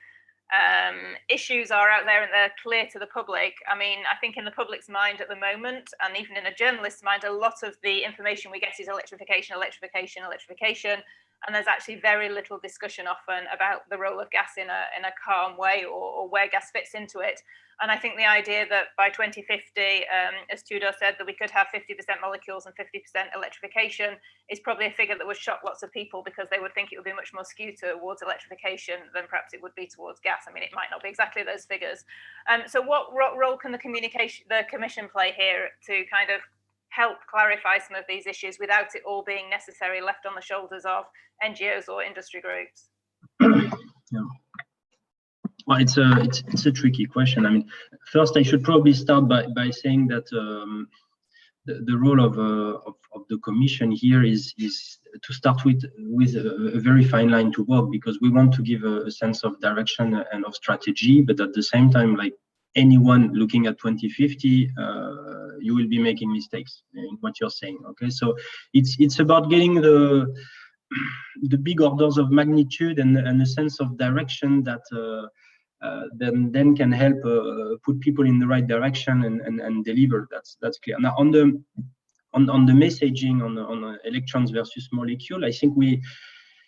issues are out there and they're clear to the public. I mean, I think in the public's mind at the moment, and even in a journalist's mind, a lot of the information we get is electrification, electrification, electrification. And there's actually very little discussion often about the role of gas in a calm way or where gas fits into it. And I think the idea that by 2050, as Tudor said, that we could have 50% molecules and 50% electrification is probably a figure that would shock lots of people because they would think it would be much more skewed towards electrification than perhaps it would be towards gas. I mean, it might not be exactly those figures. So what role can the Commission play here to kind of help clarify some of these issues without it all being necessarily left on the shoulders of NGOs or industry groups? Yeah. Well, it's a tricky question. I mean, first I should probably start by saying that the role of the Commission here is to start with a very fine line to walk, because we want to give a sense of direction and of strategy, but at the same time, like anyone looking at 2050, you will be making mistakes in what you're saying. Okay, so it's about getting the big orders of magnitude and a sense of direction that then can help put people in the right direction and deliver. That's clear. Now on the messaging on electrons versus molecule, I think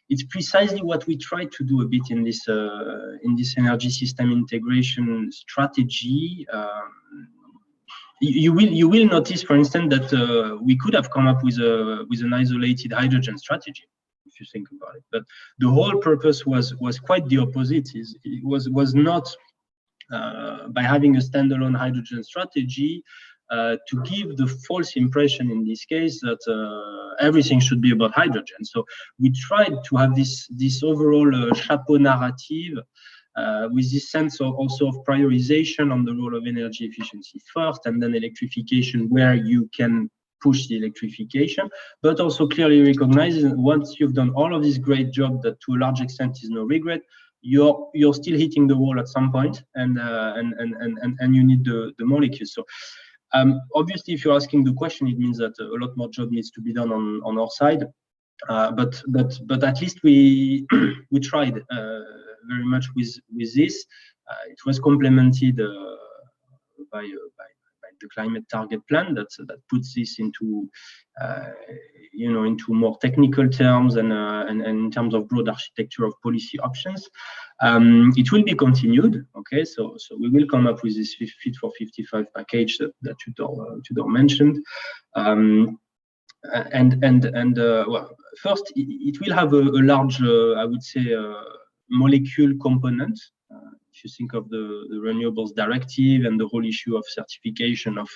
it's precisely what we try to do a bit in this energy system integration strategy. You will notice, for instance, that we could have come up with an isolated hydrogen strategy, if you think about it. But the whole purpose was quite the opposite. It was not by having a standalone hydrogen strategy to give the false impression in this case that everything should be about hydrogen. So we tried to have this overall chapeau narrative with this sense of also of prioritization on the role of energy efficiency first, and then electrification where you can push the electrification, but also clearly recognizing once you've done all of this great job that to a large extent is no regret, you're still hitting the wall at some point, and you need the molecules. So obviously, if you're asking the question, it means that a lot more job needs to be done on our side. But at least we tried very much with this. It was complemented by the climate target plan that puts this into into more technical terms and in terms of broad architecture of policy options. It will be continued. Okay, so we will come up with this Fit for 55 package that Tudor mentioned. Well, first, it will have a large, I would say, molecule component. If you think of the renewables directive and the whole issue of certification of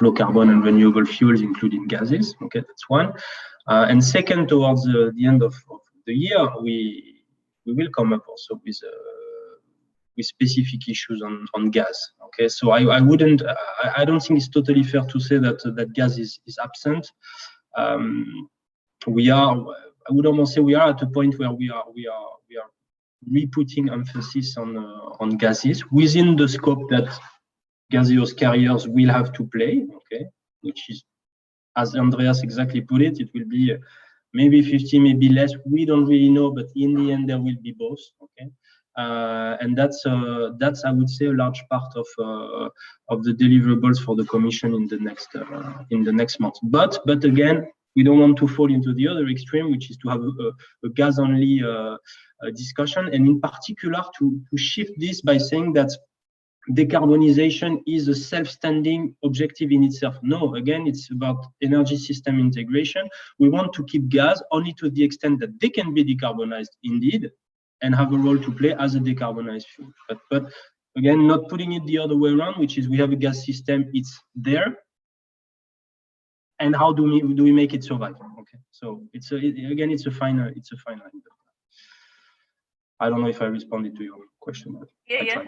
low carbon and renewable fuels, including gases. Okay, that's one. And second, towards the end of the year, we will come up also with specific issues on gas. Okay, so I don't think it's totally fair to say that gas is absent. I would almost say we are at a point where we are re-putting emphasis on gases within the scope that gaseous carriers will have to play. Okay, which is, as Andreas exactly put it, it will be maybe 50, maybe less. We don't really know, but in the end, there will be both. Okay. And that's I would say a large part of the deliverables for the Commission in the next month. But again, we don't want to fall into the other extreme, which is to have a gas-only discussion, and in particular to shift this by saying that decarbonization is a self-standing objective in itself. No, again, it's about energy system integration. We want to keep gas only to the extent that they can be decarbonized indeed, and have a role to play as a decarbonized fuel. But again, not putting it the other way around, which is we have a gas system, it's there, and how do we make it survive? Okay, so it's a fine line. I don't know if I responded to your question. Yeah,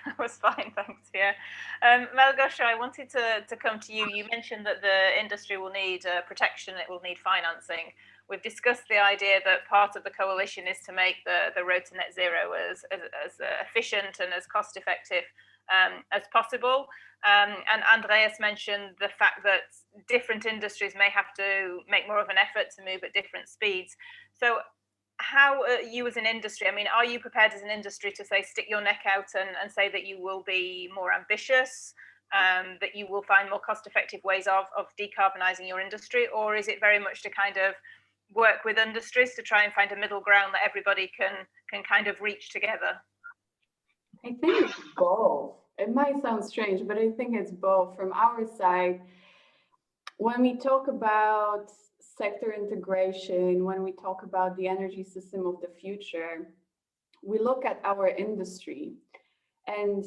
that was fine, thanks. Yeah, Malgosia, I wanted to come to you. You mentioned that the industry will need protection, it will need financing. We've discussed the idea that part of the coalition is to make the road to net zero as efficient and as cost effective as possible. And Andreas mentioned the fact that different industries may have to make more of an effort to move at different speeds. So how you as an industry, I mean, are you prepared as an industry to say, stick your neck out and say that you will be more ambitious, that you will find more cost effective ways of decarbonising your industry? Or is it very much to kind of work with industries to try and find a middle ground that everybody can kind of reach together? I think it's both. It might sound strange, but I think it's both. From our side, when we talk about sector integration, when we talk about the energy system of the future, we look at our industry. And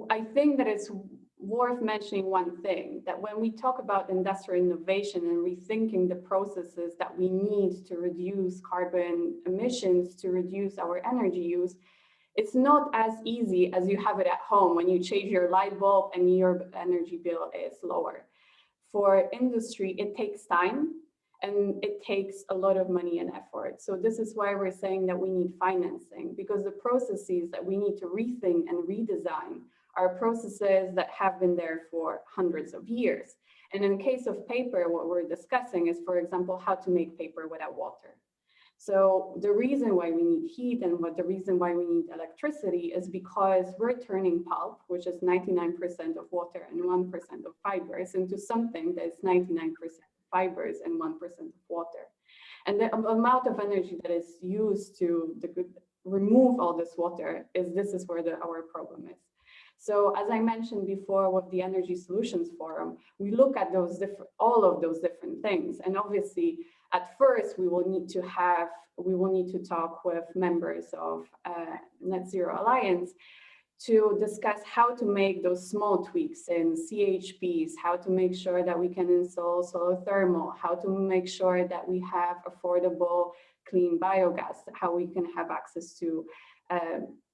I think that it's worth mentioning one thing, that when we talk about industrial innovation and rethinking the processes that we need to reduce carbon emissions, to reduce our energy use, it's not as easy as you have it at home when you change your light bulb and your energy bill is lower. For industry, it takes time and it takes a lot of money and effort. So this is why we're saying that we need financing, because the processes that we need to rethink and redesign are processes that have been there for hundreds of years. And in case of paper, what we're discussing is, for example, how to make paper without water. So the reason why we need heat and the reason why we need electricity is because we're turning pulp, which is 99% of water and 1% of fibers, into something that is 99% fibers and 1% of water. And the amount of energy that is used to remove all this water this is where our problem is. So as I mentioned before with the Energy Solutions Forum, we look at all of those different things. And obviously, at first, we will need to talk with members of Net Zero Alliance to discuss how to make those small tweaks in CHPs, how to make sure that we can install solar thermal, how to make sure that we have affordable clean biogas, how we can have access to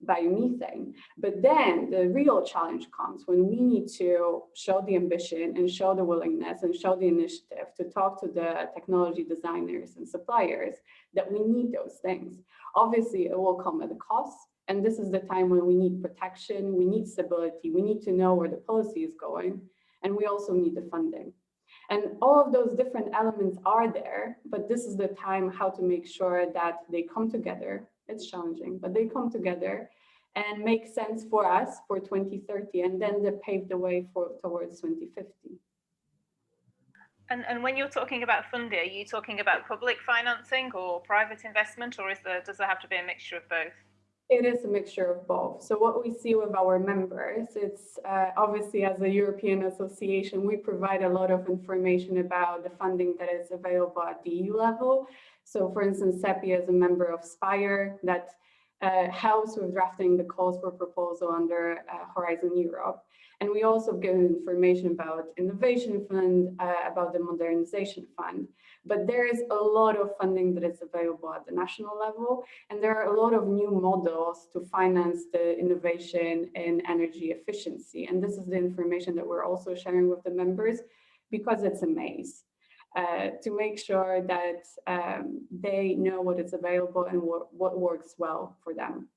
biomethane. But then the real challenge comes when we need to show the ambition and show the willingness and show the initiative to talk to the technology designers and suppliers that we need those things. Obviously, it will come at a cost. And this is the time when we need protection, we need stability, we need to know where the policy is going, and we also need the funding. And all of those different elements are there, but this is the time how to make sure that they come together. It's challenging, but they come together and make sense for us for 2030, and then they pave the way towards 2050. And when you're talking about funding, are you talking about public financing or private investment, or does there have to be a mixture of both? It is a mixture of both. So what we see with our members, it's obviously as a European association, we provide a lot of information about the funding that is available at the EU level. So for instance, CEPI is a member of SPIRE that helps with drafting the calls for proposal under Horizon Europe. And we also give information about Innovation Fund, about the Modernization Fund. But there is a lot of funding that is available at the national level. And there are a lot of new models to finance the innovation in energy efficiency. And this is the information that we're also sharing with the members because it's a maze. To make sure that they know what is available and what works well for them.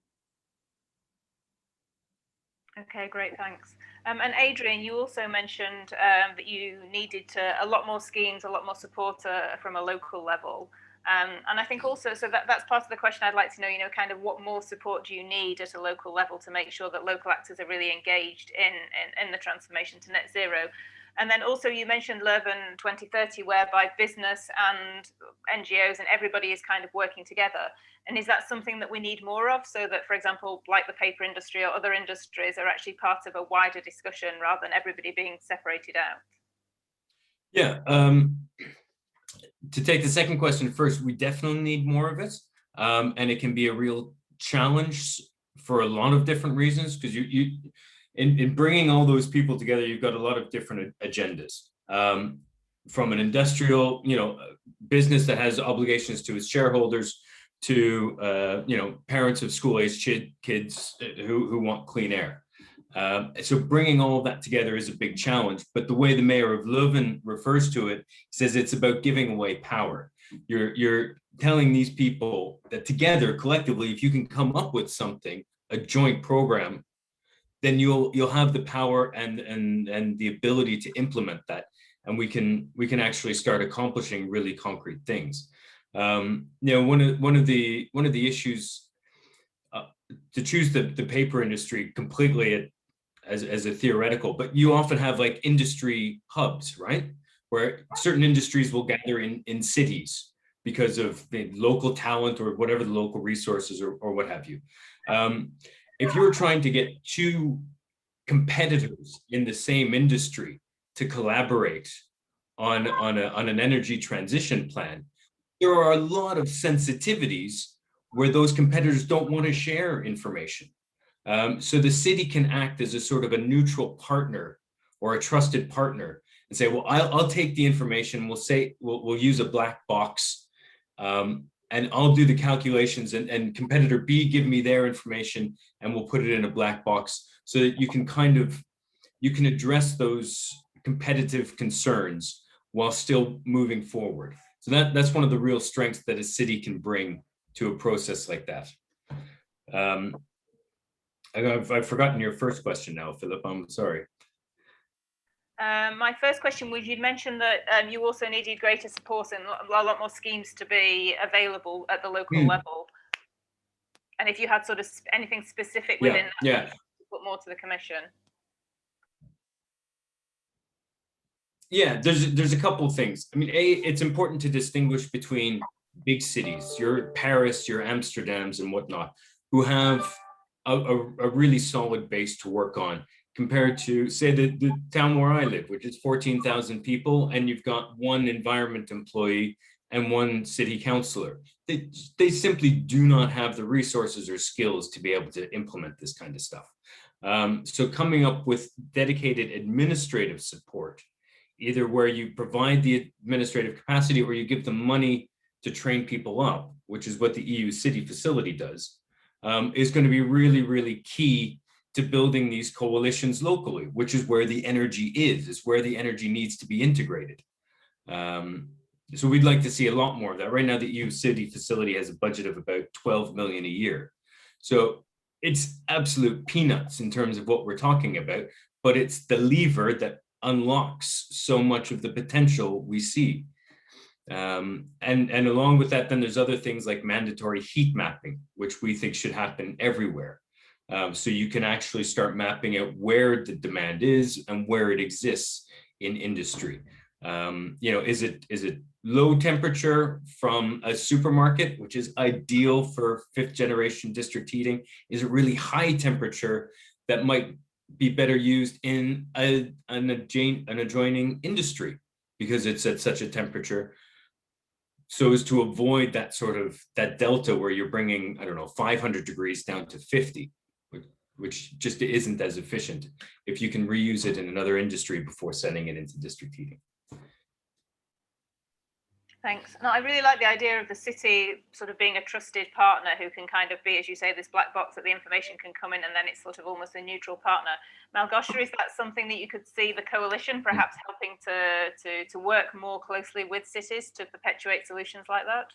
Okay, great, thanks. And Adrian, you also mentioned that you needed a lot more schemes, a lot more support from a local level. And I think also, so that's part of the question I'd like to know, kind of what more support do you need at a local level to make sure that local actors are really engaged in the transformation to net zero? And then also you mentioned Leuven 2030, whereby business and NGOs and everybody is kind of working together. And is that something that we need more of, so that, for example, like the paper industry or other industries are actually part of a wider discussion rather than everybody being separated out? Yeah, to take the second question first, we definitely need more of it. And it can be a real challenge for a lot of different reasons, because in bringing all those people together, you've got a lot of different agendas. From an industrial, business that has obligations to its shareholders, to parents of school-aged kids who want clean air. So bringing all of that together is a big challenge. But the way the mayor of Leuven refers to it, says it's about giving away power. You're telling these people that together, collectively, if you can come up with something, a joint program, then you'll have the power and the ability to implement that, and we can actually start accomplishing really concrete things. One of the issues to choose the paper industry completely as a theoretical, but you often have like industry hubs, right, where certain industries will gather in cities because of the local talent or whatever the local resources or what have you. If you're trying to get two competitors in the same industry to collaborate on an energy transition plan, there are a lot of sensitivities where those competitors don't want to share information. So the city can act as a sort of a neutral partner or a trusted partner and say, well, I'll take the information, we'll use a black box, and I'll do the calculations, and competitor B give me their information, and we'll put it in a black box so that you can address those competitive concerns while still moving forward. So that's one of the real strengths that a city can bring to a process like that. I've forgotten your first question now, Philip, I'm sorry. My first question was, you'd mentioned that you also needed greater support and a lot more schemes to be available at the local level. And if you had sort of anything specific within that, to put more to the Commission. Yeah, there's a couple of things. I mean, it's important to distinguish between big cities, your Paris, your Amsterdams and whatnot, who have a really solid base to work on, compared to, say, the town where I live, which is 14,000 people, and you've got one environment employee and one city councillor. They simply do not have the resources or skills to be able to implement this kind of stuff. So coming up with dedicated administrative support, either where you provide the administrative capacity or you give them money to train people up, which is what the EU city facility does, is going to be really, really key to building these coalitions locally, which is where the energy is where the energy needs to be integrated. So we'd like to see a lot more of that. Right now, the EU city facility has a budget of about 12 million a year. So it's absolute peanuts in terms of what we're talking about, but it's the lever that unlocks so much of the potential we see. And along with that, then there's other things like mandatory heat mapping, which we think should happen everywhere. So you can actually start mapping out where the demand is and where it exists in industry. Is it low temperature from a supermarket, which is ideal for 5th generation district heating? Is it really high temperature that might be better used in an adjoining industry because it's at such a temperature, so as to avoid that delta where you're bringing, I don't know, 500 degrees down to 50, which just isn't as efficient if you can reuse it in another industry before sending it into district heating. Thanks. No, I really like the idea of the city sort of being a trusted partner who can kind of be, as you say, this black box that the information can come in and then it's sort of almost a neutral partner. Malgosia, is that something that you could see the coalition perhaps helping to work more closely with cities to perpetuate solutions like that?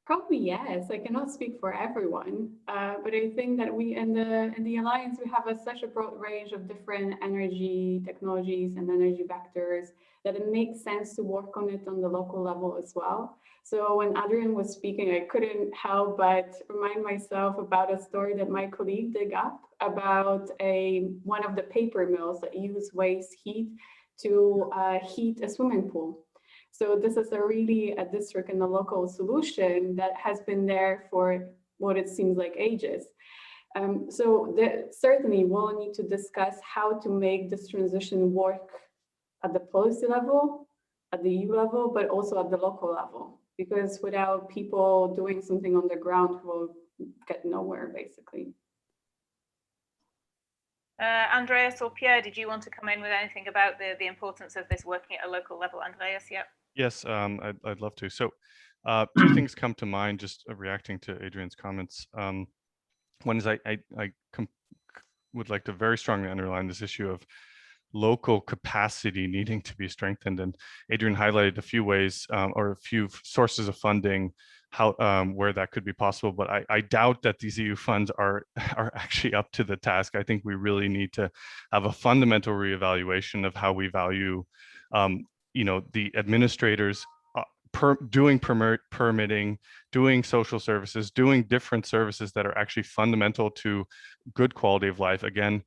Probably yes. I cannot speak for everyone, but I think that we in the Alliance, we have such a broad range of different energy technologies and energy vectors that it makes sense to work on it on the local level as well. So when Adrian was speaking, I couldn't help but remind myself about a story that my colleague dug up about one of the paper mills that use waste heat to heat a swimming pool. So this is a district and a local solution that has been there for what it seems like ages. Certainly we'll need to discuss how to make this transition work at the policy level, at the EU level, but also at the local level, because without people doing something on the ground, we'll get nowhere, basically. Andreas or Pierre, did you want to come in with anything about the importance of this working at a local level? Andreas, yeah. Yes, I'd love to. So two things come to mind just reacting to Adrian's comments. One is I would like to very strongly underline this issue of local capacity needing to be strengthened. And Adrian highlighted a few ways or a few sources of funding, where that could be possible. But I doubt that these EU funds are actually up to the task. I think we really need to have a fundamental reevaluation of how we value the administrators doing permitting, doing social services, doing different services that are actually fundamental to good quality of life. Again,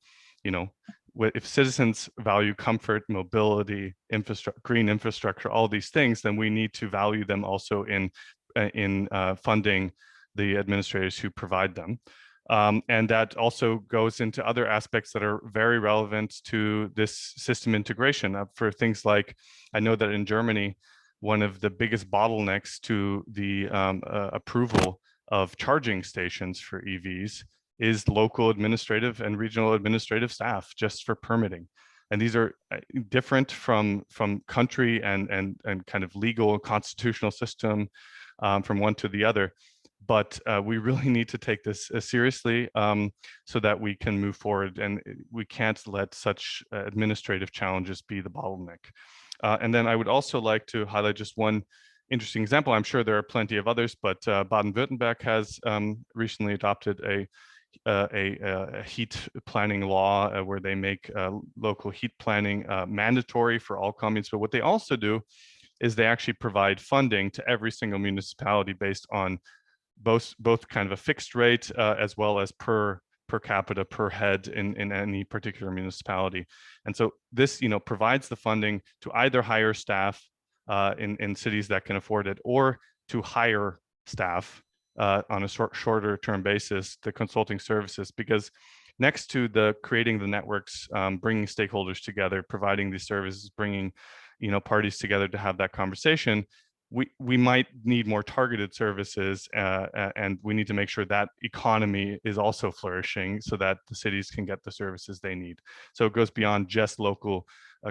if citizens value comfort, mobility, green infrastructure, all these things, then we need to value them also in funding the administrators who provide them. And that also goes into other aspects that are very relevant to this system integration for things like, I know that in Germany, one of the biggest bottlenecks to the approval of charging stations for EVs is local administrative and regional administrative staff just for permitting. And these are different from country and kind of legal constitutional system from one to the other. But we really need to take this seriously so that we can move forward, and we can't let such administrative challenges be the bottleneck. And then I would also like to highlight just one interesting example. I'm sure there are plenty of others, but Baden-Württemberg has recently adopted a heat planning law where they make local heat planning mandatory for all communes. But what they also do is they actually provide funding to every single municipality based on both kind of a fixed rate as well as per capita per head in any particular municipality. And so this provides the funding to either hire staff in cities that can afford it, or to hire staff on a shorter term basis, the consulting services, because next to the creating the networks, bringing stakeholders together, providing these services, bringing parties together to have that conversation, we might need more targeted services, and we need to make sure that economy is also flourishing so that the cities can get the services they need. So it goes beyond just local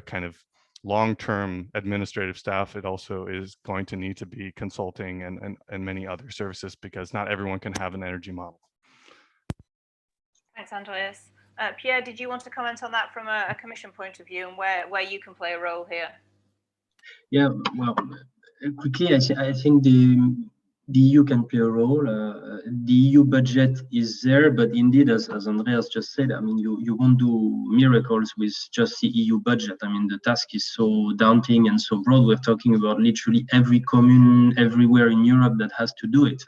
kind of long-term administrative staff. It also is going to need to be consulting and many other services, because not everyone can have an energy model. Thanks, Andreas. Pierre, did you want to comment on that from a Commission point of view, and where you can play a role here? Yeah, well, quickly, I think the EU can play a role. The EU budget is there, but indeed, as Andreas just said, I mean, you won't do miracles with just the EU budget. I mean, the task is so daunting and so broad. We're talking about literally every commune everywhere in Europe that has to do it.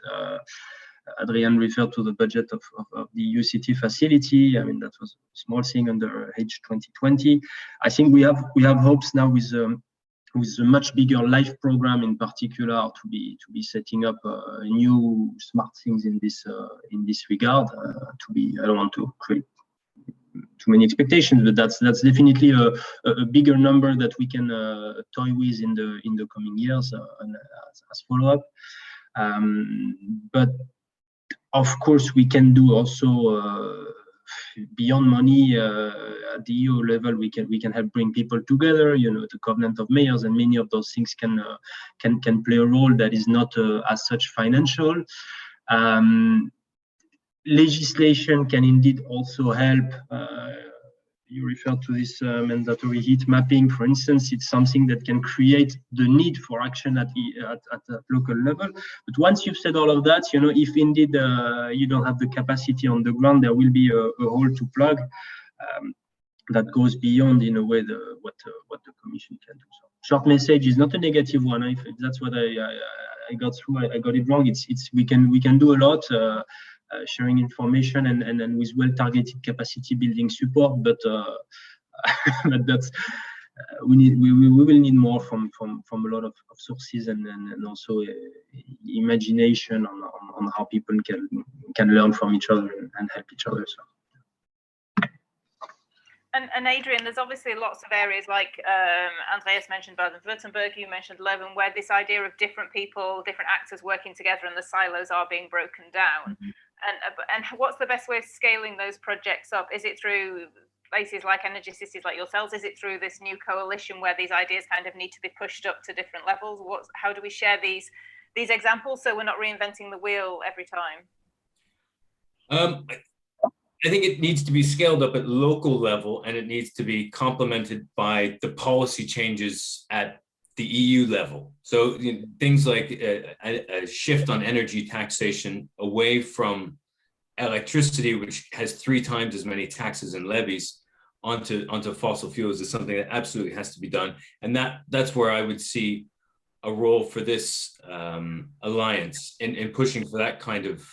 Adrian referred to the budget of the EU city facility. I mean, that was a small thing under H2020. I think we have hopes now with a much bigger life program in particular to be setting up new smart things in this regard. I don't want to create too many expectations, but that's definitely a bigger number that we can toy with in the coming years as follow up. But of course, we can do also beyond money at the EU level. We can help bring people together. The Covenant of Mayors and many of those things can play a role that is not as such financial. Legislation can indeed also help. You referred to this mandatory heat mapping, for instance. It's something that can create the need for action at the local level. But once you've said all of that, if indeed you don't have the capacity on the ground, there will be a hole to plug that goes beyond, in a way, what the Commission can do. So, short message is not a negative one. If that's what I got through, I got it wrong. It's we can do a lot. Sharing information and with well-targeted capacity building support, but but that's we will need more from a lot of sources and also imagination on how people can learn from each other and help each other. So. And Adrian, there's obviously lots of areas like Andreas mentioned Baden-Württemberg, you mentioned Leuven, where this idea of different people, different actors working together and the silos are being broken down. Mm-hmm. And what's the best way of scaling those projects up? Is it through places like energy cities like yourselves? Is it through this new coalition where these ideas kind of need to be pushed up to different levels? How do we share these examples so we're not reinventing the wheel every time? I think it needs to be scaled up at local level, and it needs to be complemented by the policy changes at the EU level. So things like a shift on energy taxation away from electricity, which has 3 times as many taxes and levies, onto fossil fuels is something that absolutely has to be done. And that's where I would see a role for this alliance in pushing for that kind of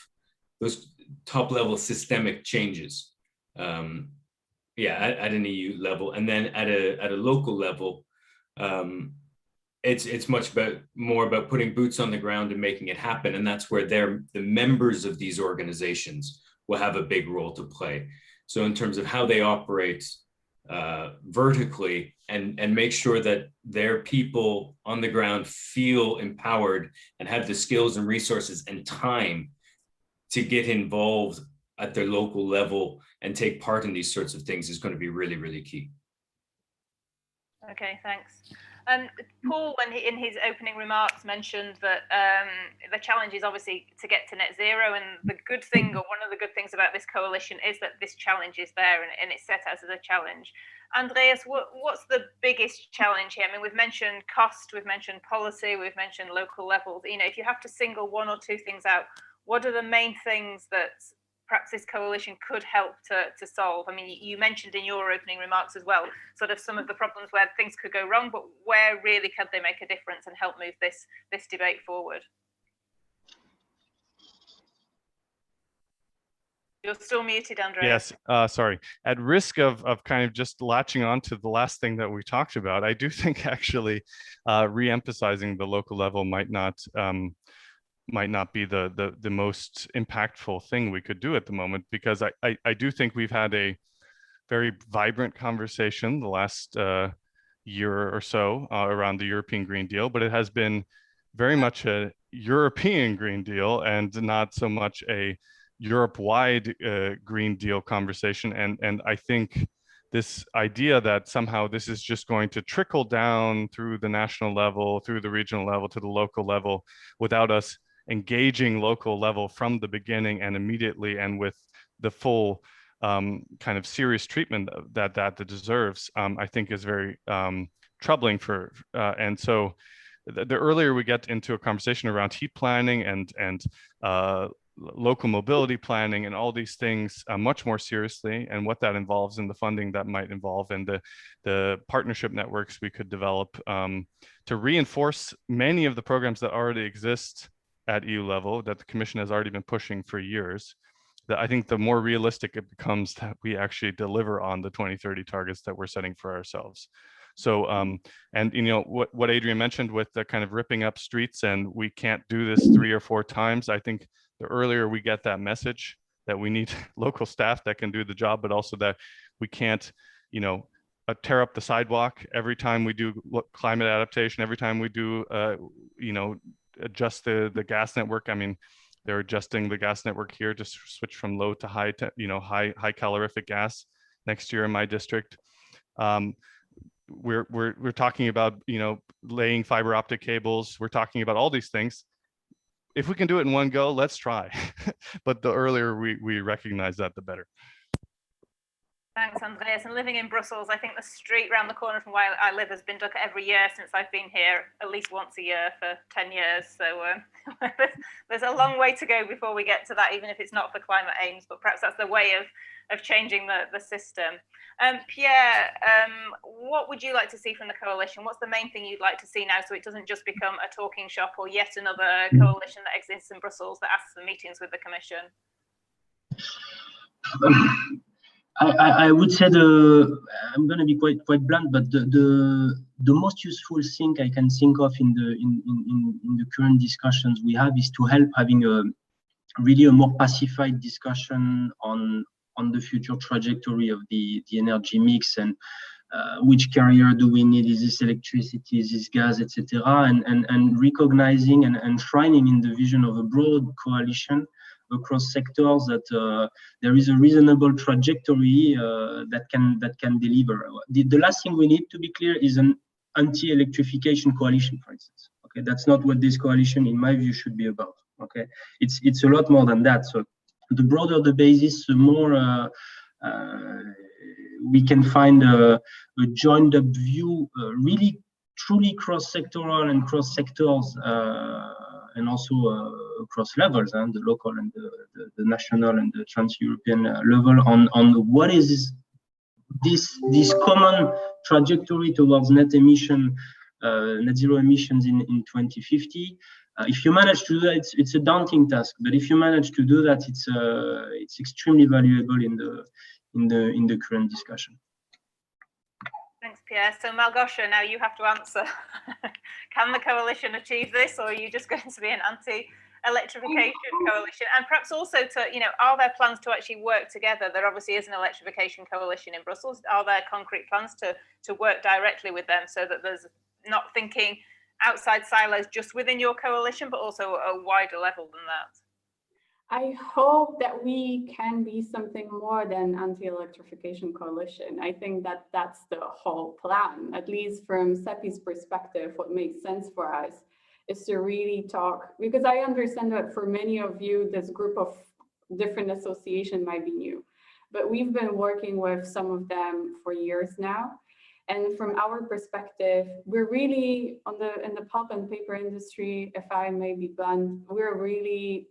those top level systemic changes. At an EU level, and then at a local level, it's much more about putting boots on the ground and making it happen. And that's where the members of these organizations will have a big role to play. So in terms of how they operate vertically and make sure that their people on the ground feel empowered and have the skills and resources and time to get involved at their local level and take part in these sorts of things is going to be really, really key. Okay, thanks. Paul, when in his opening remarks, mentioned that the challenge is obviously to get to net zero, and the good thing, or one of the good things about this coalition, is that this challenge is there and it's set as a challenge. Andreas, what's the biggest challenge here? I mean, we've mentioned cost, we've mentioned policy, we've mentioned local levels. If you have to single 1 or 2 things out, what are the main things that perhaps this coalition could help to solve? I mean, you mentioned in your opening remarks as well, sort of some of the problems where things could go wrong, but where really could they make a difference and help move this debate forward? You're still muted, Andrea. Yes, sorry. At risk of kind of just latching on to the last thing that we talked about, I do think actually re-emphasizing the local level might not be the most impactful thing we could do at the moment, because I do think we've had a very vibrant conversation the last year or so around the European Green Deal, but it has been very much a European Green Deal and not so much a Europe-wide Green Deal conversation. And I think this idea that somehow this is just going to trickle down through the national level, through the regional level, to the local level, without us engaging local level from the beginning and immediately and with the full kind of serious treatment that it deserves, I think is very troubling for, and so the earlier we get into a conversation around heat planning and local mobility planning and all these things much more seriously, and what that involves and the funding that might involve, and the partnership networks we could develop to reinforce many of the programs that already exist at EU level that the Commission has already been pushing for years, that I think the more realistic it becomes that we actually deliver on the 2030 targets that we're setting for ourselves. So, and you know, what Adrian mentioned with the kind of ripping up streets and we can't do this 3 or 4 times, I think the earlier we get that message that we need local staff that can do the job, but also that we can't, you know, tear up the sidewalk every time we do climate adaptation, every time we do, you know, adjust the gas network. I mean, they're adjusting the gas network here to switch from low to high, you know, high calorific gas next year in my district. We're talking about, you know, laying fiber optic cables. We're talking about all these things. If we can do it in one go, let's try. But the earlier we recognize that, the better. Thanks, Andreas. And living in Brussels, I think the street around the corner from where I live has been dug every year since I've been here, at least once a year for 10 years. So there's a long way to go before we get to that, even if it's not for climate aims, but perhaps that's the way of changing the system. Pierre, what would you like to see from the coalition? What's the main thing you'd like to see now, so it doesn't just become a talking shop or yet another coalition that exists in Brussels that asks for meetings with the Commission? I would say I'm going to be quite blunt, but the most useful thing I can think of in the current discussions we have is to help having a more pacified discussion on the future trajectory of the energy mix, and which carrier do we need? Is this electricity? Is this gas, etc.? And recognizing and enshrining in the vision of a broad coalition across sectors that there is a reasonable trajectory that can deliver. The last thing we need, to be clear, is an anti-electrification coalition, for instance. Okay, that's not what this coalition, in my view, should be about. Okay, it's a lot more than that. So the broader the basis, the more we can find a joined up view, really truly cross-sectoral and cross-sectors, and also across levels, and the local and the national and the trans-European level, on what is this common trajectory towards net zero emissions in 2050. If you manage to do that, it's a daunting task, but if you manage to do that, it's extremely valuable in the current discussion. Thanks, Pierre. So Malgosia, now you have to answer. Can the coalition achieve this, or are you just going to be an anti-electrification coalition? And perhaps also to, you know, are there plans to actually work together? There obviously is an electrification coalition in Brussels. Are there concrete plans to work directly with them, so that there's not thinking outside silos just within your coalition, but also a wider level than that? I hope that we can be something more than anti-electrification coalition. I think that that's the whole plan, at least from CEPI's perspective. What makes sense for us is to really talk, because I understand that for many of you, this group of different associations might be new, but we've been working with some of them for years now. And from our perspective, we're really in the pulp and paper industry, if I may be blunt, we're really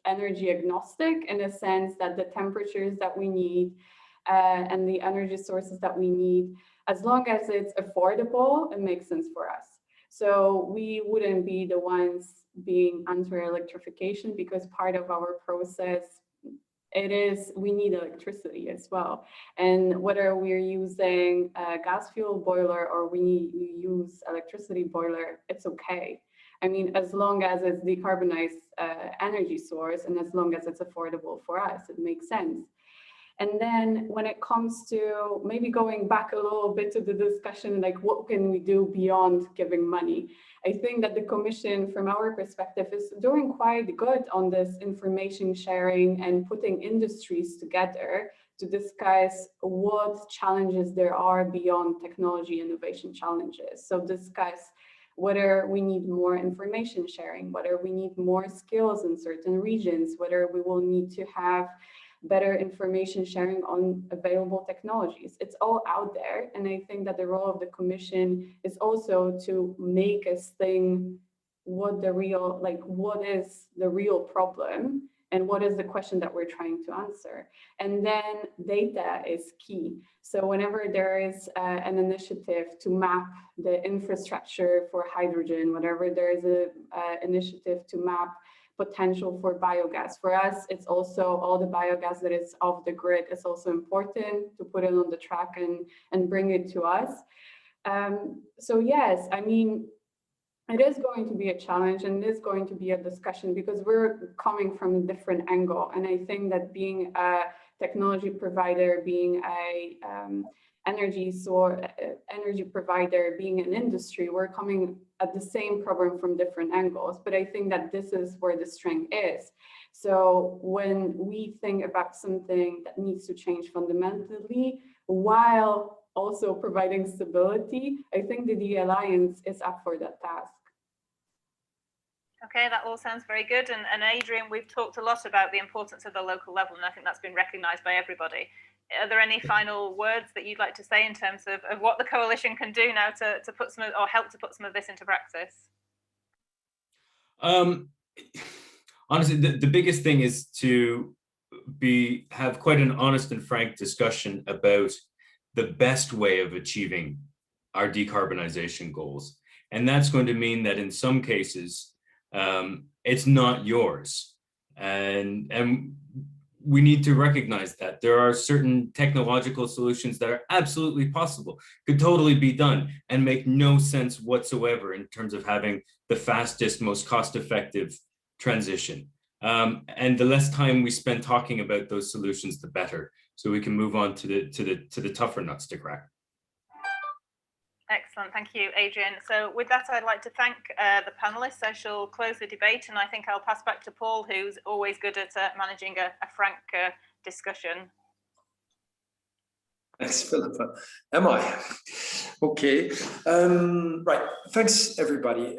energy agnostic, in a sense that the temperatures that we need and the energy sources that we need, as long as it's affordable, it makes sense for us. So we wouldn't be the ones being anti-electrification, because part of our process we need electricity as well. And whether we're using a gas fuel boiler or we use electricity boiler, it's okay. I mean, as long as it's decarbonized energy source and as long as it's affordable for us, it makes sense. And then when it comes to maybe going back a little bit to the discussion, like what can we do beyond giving money? I think that the Commission, from our perspective, is doing quite good on this information sharing and putting industries together to discuss what challenges there are beyond technology innovation challenges. So discuss whether we need more information sharing, whether we need more skills in certain regions, whether we will need to have better information sharing on available technologies. It's all out there. And I think that the role of the Commission is also to make us think what is the real problem and what is the question that we're trying to answer. And then data is key. So whenever there is an initiative to map the infrastructure for hydrogen, whenever there is an initiative to map potential for biogas. For us, it's also all the biogas that is off the grid. It's also important to put it on the track and bring it to us. So yes, I mean, it is going to be a challenge and it is going to be a discussion because we're coming from a different angle. And I think that being a technology provider, being a energy provider, being an industry, we're coming at the same problem from different angles, but I think that this is where the strength is. So when we think about something that needs to change fundamentally, while also providing stability, I think the DE Alliance is up for that task. Okay, that all sounds very good. And Adrian, we've talked a lot about the importance of the local level, and I think that's been recognised by everybody. Are there any final words that you'd like to say in terms of what the coalition can do now to put some or help to put some of this into practice? Honestly, the biggest thing is to have quite an honest and frank discussion about the best way of achieving our decarbonization goals. And that's going to mean that in some cases, it's not yours. And we need to recognize that there are certain technological solutions that are absolutely possible, could totally be done and make no sense whatsoever in terms of having the fastest, most cost-effective transition. And the less time we spend talking about those solutions, the better, so we can move on to the tougher nuts to crack. Excellent, thank you, Adrian. So with that, I'd like to thank the panelists. I shall close the debate, and I think I'll pass back to Paul, who's always good at managing a frank discussion. Thanks, Philippa. Am I? Okay. Right. Thanks, everybody.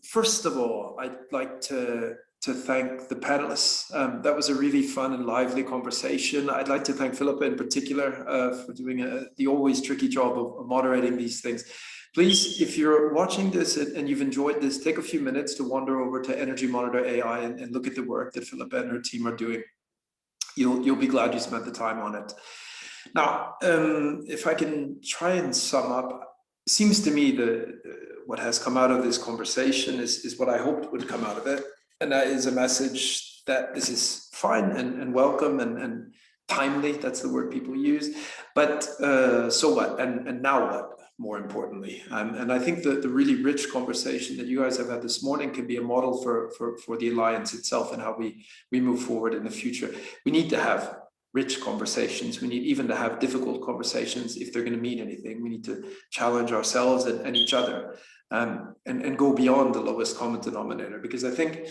First of all, I'd like to thank the panelists. That was a really fun and lively conversation. I'd like to thank Philippa in particular for doing the always tricky job of moderating these things. Please, if you're watching this and you've enjoyed this, take a few minutes to wander over to Energy Monitor AI and look at the work that Philippa and her team are doing. You'll be glad you spent the time on it. Now, if I can try and sum up, seems to me that what has come out of this conversation is what I hoped would come out of it. And that is a message that this is fine and welcome and timely. That's the word people use. But so what? And now what, more importantly? And I think that the really rich conversation that you guys have had this morning can be a model for the Alliance itself and how we move forward in the future. We need to have rich conversations. We need even to have difficult conversations if they're going to mean anything. We need to challenge ourselves and each other and go beyond the lowest common denominator, because I think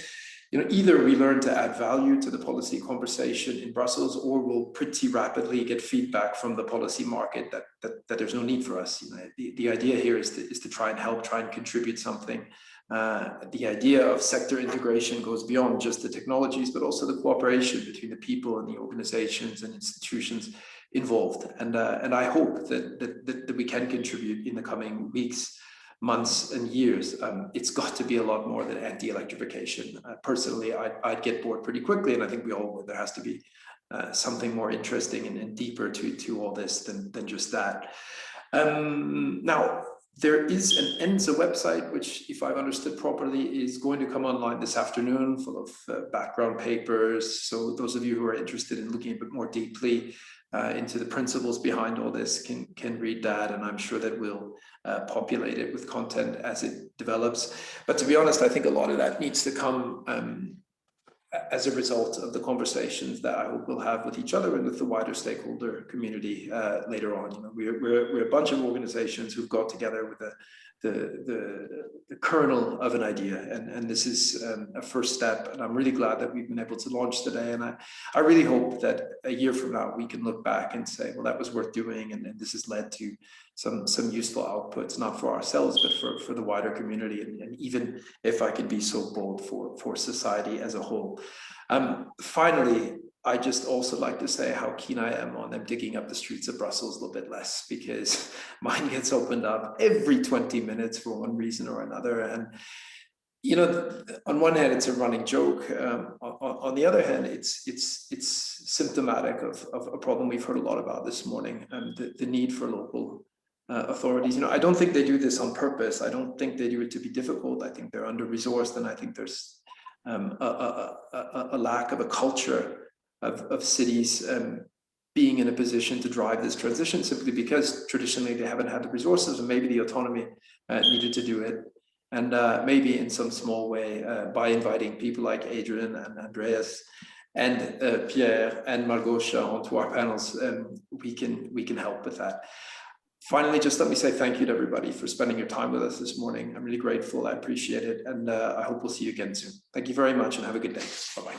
either we learn to add value to the policy conversation in Brussels, or we'll pretty rapidly get feedback from the policy market that there's no need for us. The idea here is to try and help, try and contribute something. The idea of sector integration goes beyond just the technologies, but also the cooperation between the people and the organizations and institutions involved. And I hope that we can contribute in the coming weeks, months, and years. It's got to be a lot more than anti-electrification. Personally, I'd get bored pretty quickly, and I think we all would. There has to be something more interesting and deeper to all this than just that. Now, There is an ENZA website, which, if I've understood properly, is going to come online this afternoon, full of background papers. So those of you who are interested in looking a bit more deeply into the principles behind all this can read that, and I'm sure that we'll populate it with content as it develops. But to be honest, I think a lot of that needs to come as a result of the conversations that I hope we'll have with each other and with the wider stakeholder community later on. You know, we're a bunch of organizations who've got together with the kernel of an idea, and this is a first step, and I'm really glad that we've been able to launch today. And I really hope that a year from now we can look back and say, well, that was worth doing, and this has led to some useful outputs, not for ourselves, but for the wider community, and even, if I could be so bold, for society as a whole. Finally, I just also like to say how keen I am on them digging up the streets of Brussels a little bit less, because mine gets opened up every 20 minutes for one reason or another. And, you know, on one hand, it's a running joke. On the other hand, it's symptomatic of a problem we've heard a lot about this morning, the need for local authorities. You know, I don't think they do this on purpose. I don't think they do it to be difficult. I think they're under-resourced, and I think there's a lack of a culture of cities being in a position to drive this transition, simply because traditionally they haven't had the resources and maybe the autonomy needed to do it. And maybe in some small way, by inviting people like Adrian and Andreas and Pierre and Margosha onto our panels, we can help with that. Finally, just let me say thank you to everybody for spending your time with us this morning. I'm really grateful. I appreciate it. And I hope we'll see you again soon. Thank you very much and have a good day. Bye-bye.